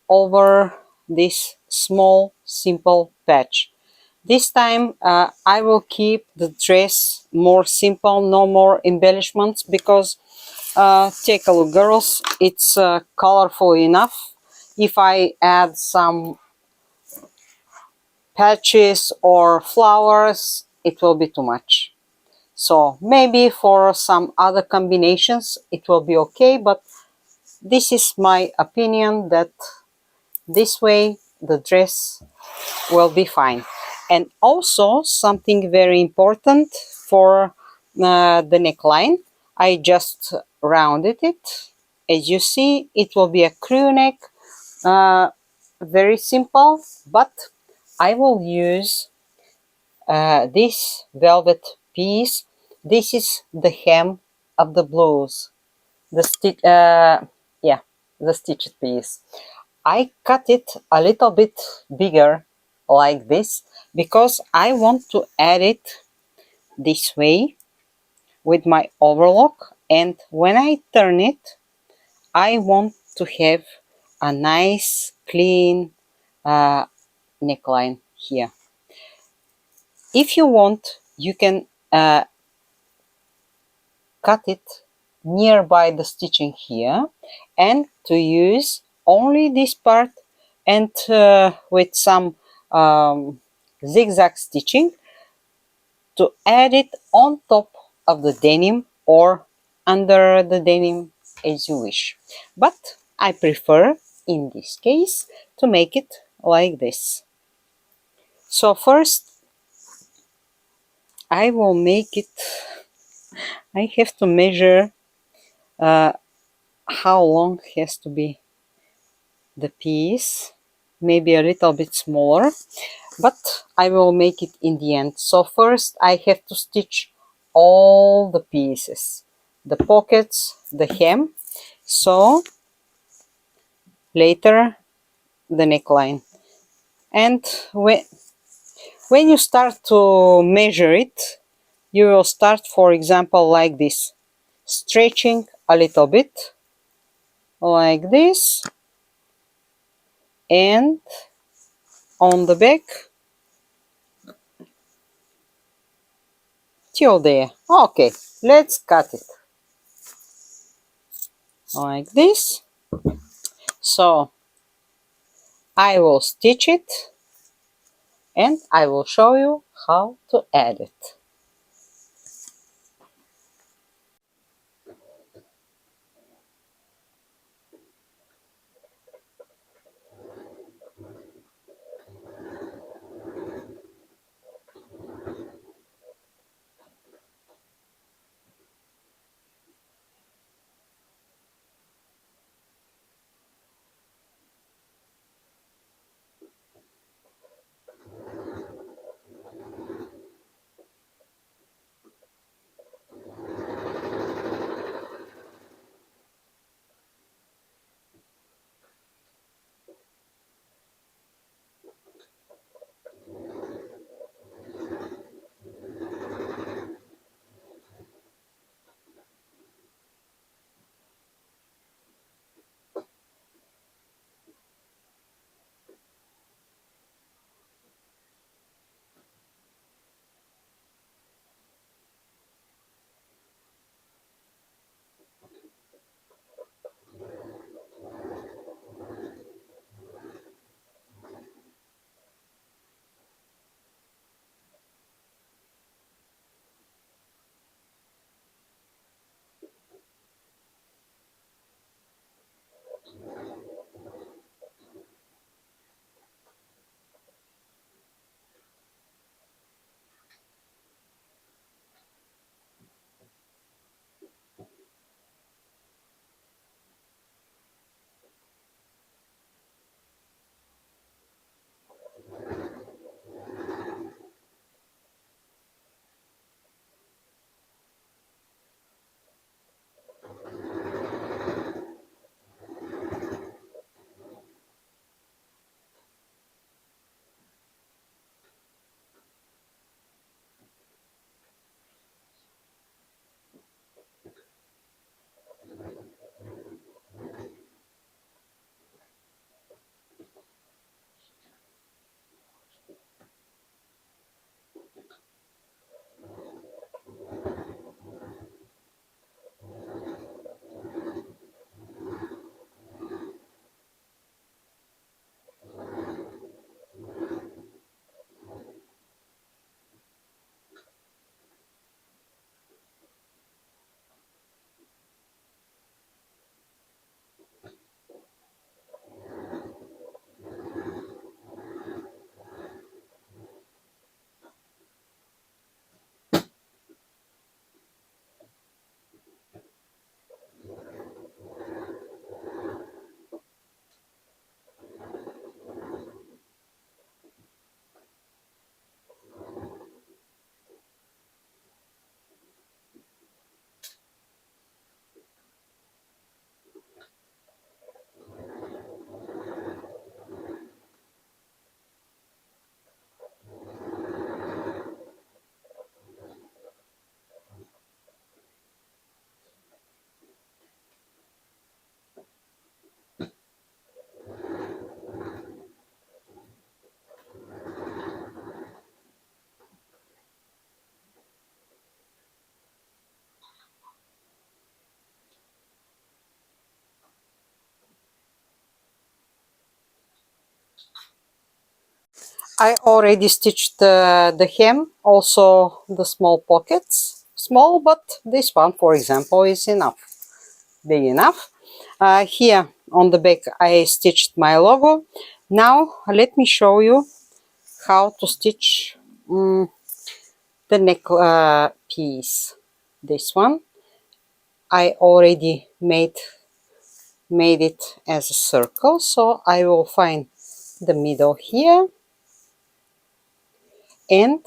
S1: over this small simple patch. This time I will keep the dress more simple, no more embellishments, because take a look, girls, it's colorful enough. If I add some patches or flowers, it will be too much. So maybe for some other combinations it will be okay, but this is my opinion, that this way the dress will be fine. And also something very important for the neckline, I just rounded it. As you see, it will be a crew neck, very simple, but I will use this velvet piece. This is the hem of the blouse. the stitch, yeah, the stitched piece. I cut it a little bit bigger like this because I want to add it this way with my overlock, and when I turn it I want to have a nice clean neckline here. If you want, you can cut it nearby the stitching here and to use only this part, and with some zigzag stitching to add it on top of the denim or under the denim as you wish. But I prefer in this case to make it like this. So first I will make it, I have to measure how long has to be the piece, maybe a little bit smaller, but I will make it in the end. So first I have to stitch all the pieces, the pockets, the hem, so later the neckline. And when you start to measure it, you will start, for example, like this, stretching a little bit like this, and on the back till there. Okay, let's cut it like this. So I will stitch it and I will show you how to add it. I already stitched the hem, also the small pockets. Small, but this one, for example, is enough, big enough. Here on the back I stitched my logo. Now let me show you how to stitch the neck piece. This one I already made it as a circle, so I will find the middle here and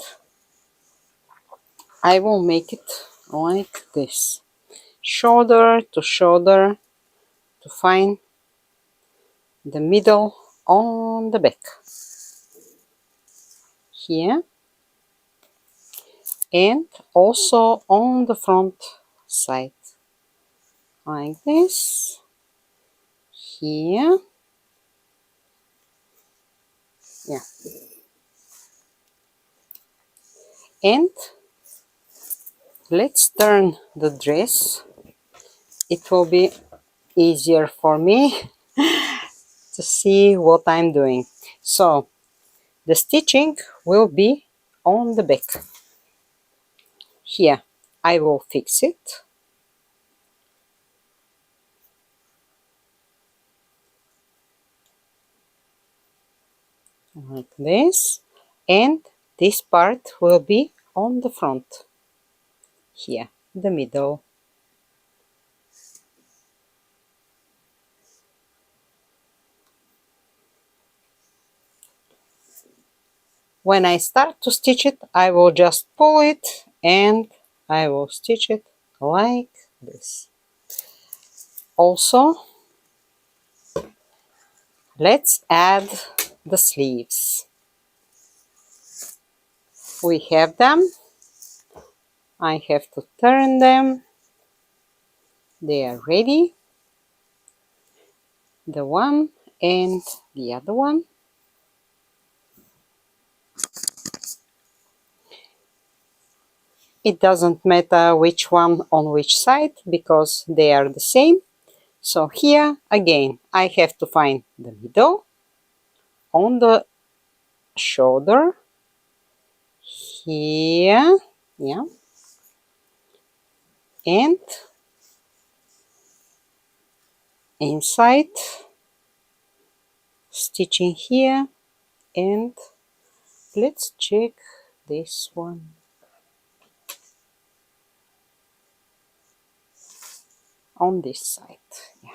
S1: I will make it like this, shoulder to shoulder, to find the middle on the back here, and also on the front side like this here. Yeah, and let's turn the dress. It will be easier for me to see what I'm doing. So the stitching will be on the back here. I will fix it like this, and this part will be on the front here, the middle. When I start to stitch it, I will just pull it and I will stitch it like this. Also, let's add the sleeves. We have them. I have to turn them. They are ready. The one and the other one. It doesn't matter which one on which side because they are the same. So here again I have to find the middle on the shoulder here, yeah, and inside, stitching here, and let's check this one. On this side, yeah.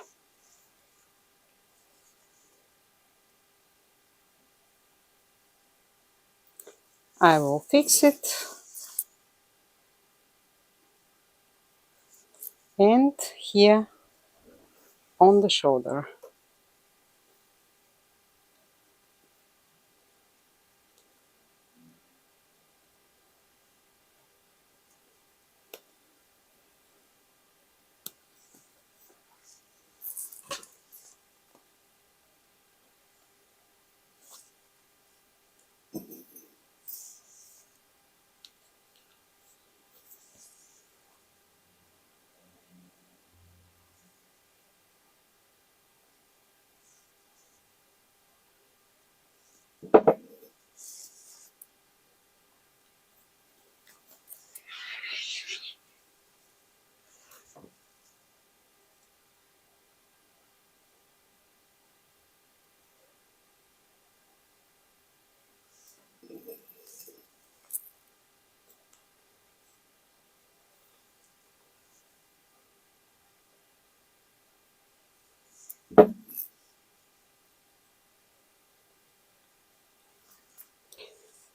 S1: I will fix it and here on the shoulder.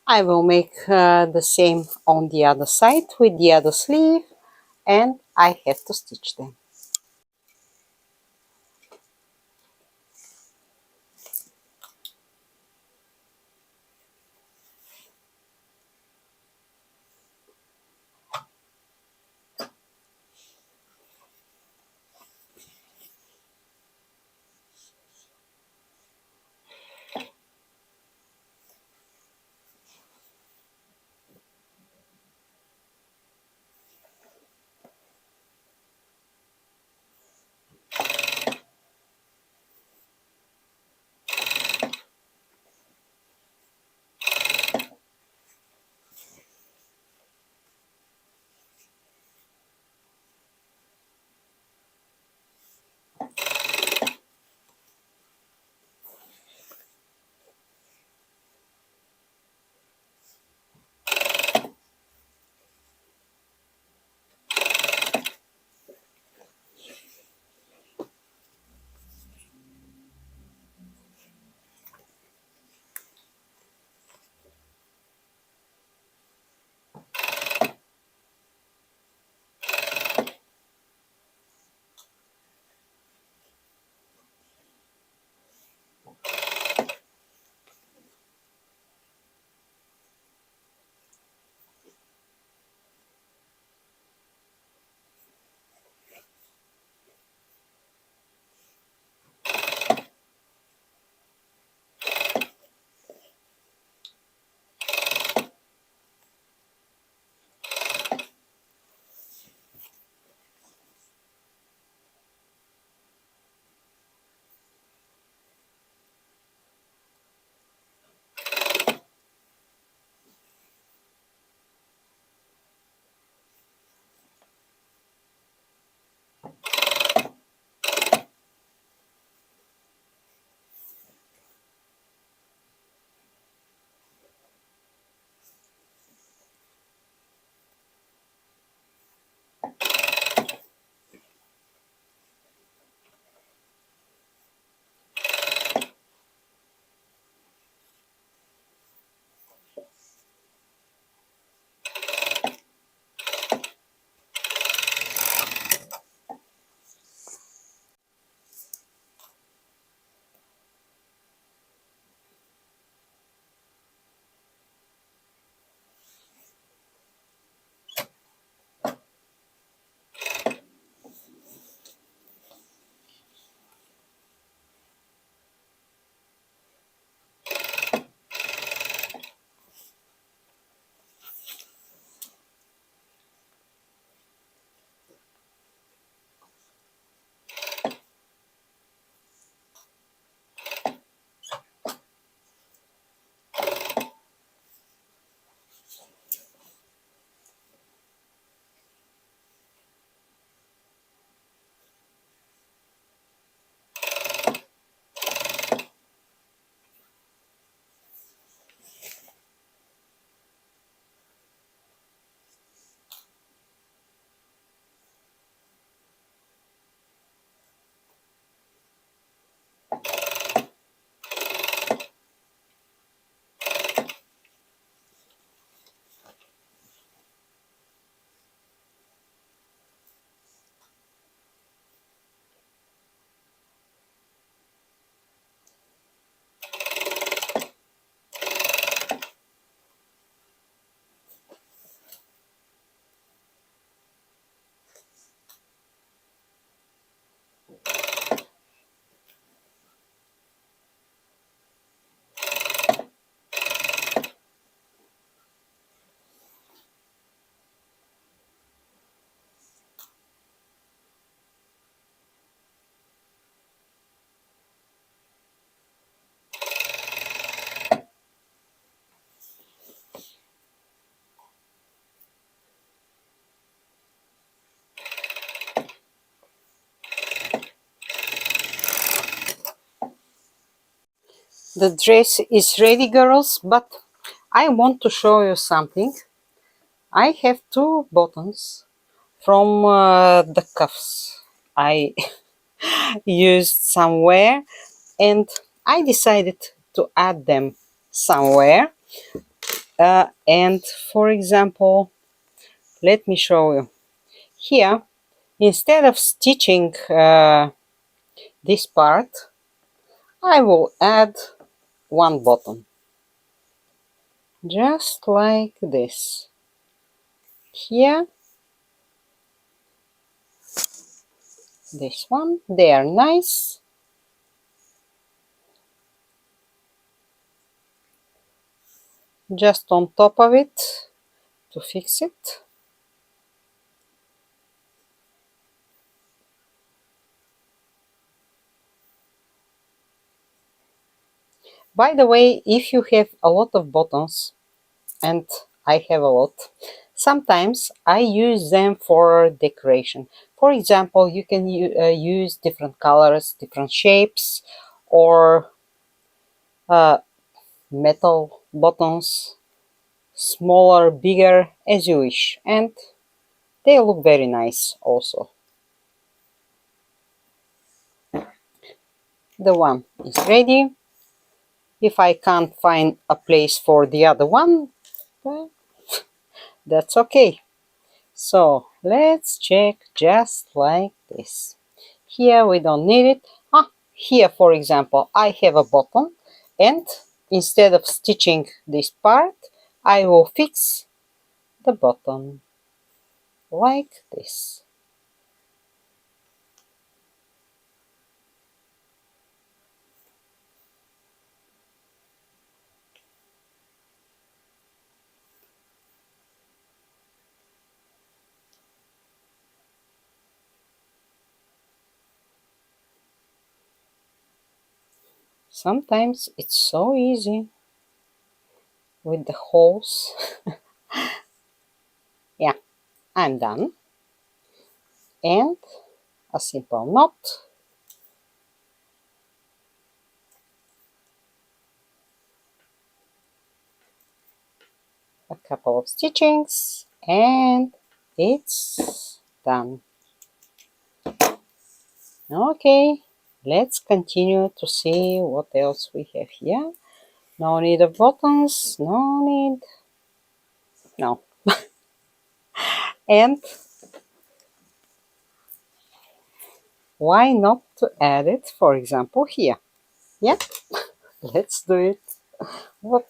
S1: I will make the same on the other side with the other sleeve, and I have to stitch them. The dress is ready, girls, but I want to show you something. I have two buttons from the cuffs I used somewhere, and I decided to add them somewhere. And for example, let me show you. Here, instead of stitching this part, I will add one button, just like this. Here, this one, they are nice. Just on top of it to fix it. By the way, if you have a lot of buttons, and I have a lot, sometimes I use them for decoration. For example, you can use different colors, different shapes, or metal buttons, smaller, bigger, as you wish, and they look very nice also. The one is ready. If I can't find a place for the other one, well, that's okay. So let's check just like this. Here we don't need it. Here, for example, I have a button, and instead of stitching this part, I will fix the button like this. Sometimes it's so easy with the holes. Yeah, I'm done. And a simple knot. A couple of stitchings, and it's done. Okay, let's continue to see what else we have here. No need of buttons, no need, no. And why not to add it, for example, here? Yeah, let's do it. Whoop.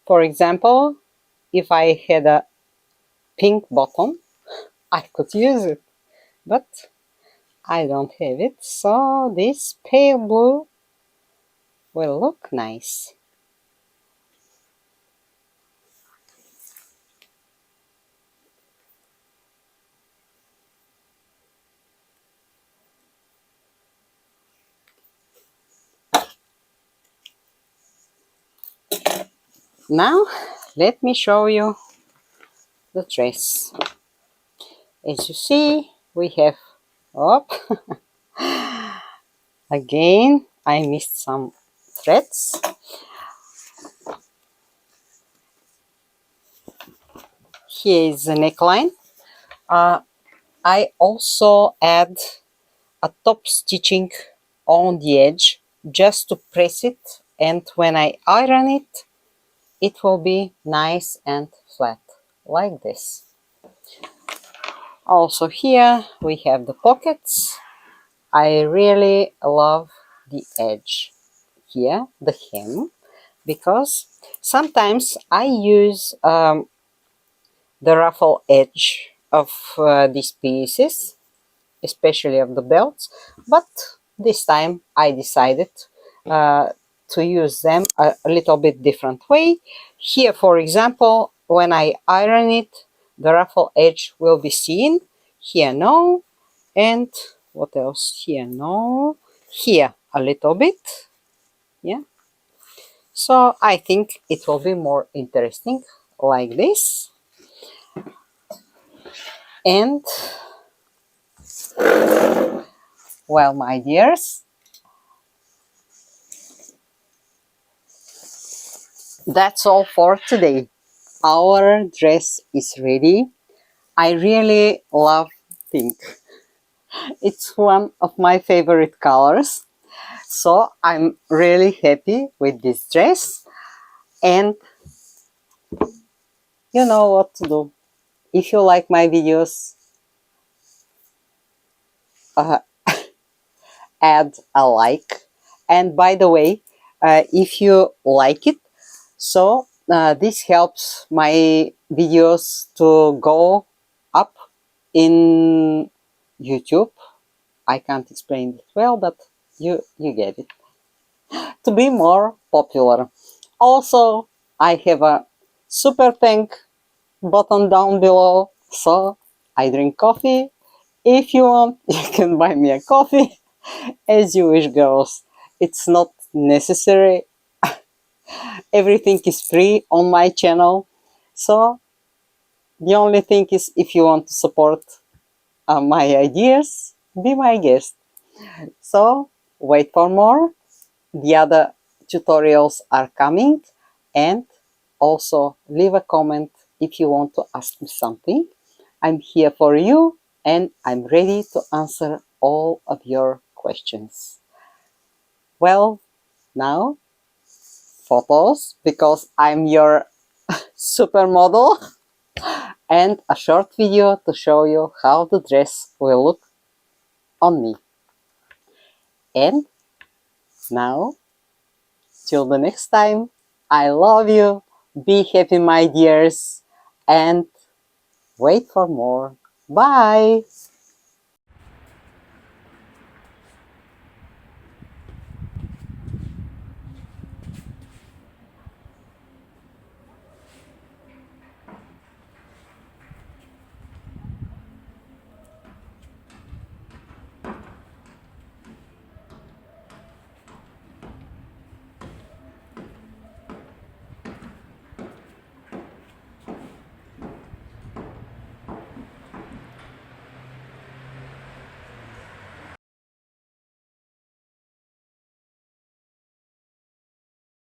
S1: For example, if I had a pink button, I could use it, but I don't have it, so this pale blue will look nice. Now, let me show you the dress. As you see, we have, oh, again, I missed some threads. Here is the neckline. I also add a top stitching on the edge just to press it, and when I iron it, it will be nice and flat like this. Also here we have the pockets. I really love the edge here, the hem, because sometimes I use the ruffle edge of these pieces, especially of the belts, but this time I decided to use them a little bit different way. Here, for example, when I iron it, the ruffle edge will be seen. Here no, and what else? Here no, here a little bit. Yeah, so I think it will be more interesting like this. And well, my dears, that's all for today. Our dress is ready. I really love pink. It's one of my favorite colors. So I'm really happy with this dress. And you know what to do. If you like my videos, uh, add a like. And by the way, if you like it, so this helps my videos to go up in YouTube. I can't explain it well, but you get it. To be more popular. Also, I have a super thank button down below, so I drink coffee. If you want, you can buy me a coffee. As you wish, girls. It's not necessary. Everything is free on my channel. So the only thing is, if you want to support my ideas, be my guest. So wait for more. The other tutorials are coming, and also leave a comment if you want to ask me something. I'm here for you, and I'm ready to answer all of your questions. Well, now photos, because I'm your supermodel, and a short video to show you how the dress will look on me. And now, till the next time, I love you, be happy my dears, and wait for more. Bye!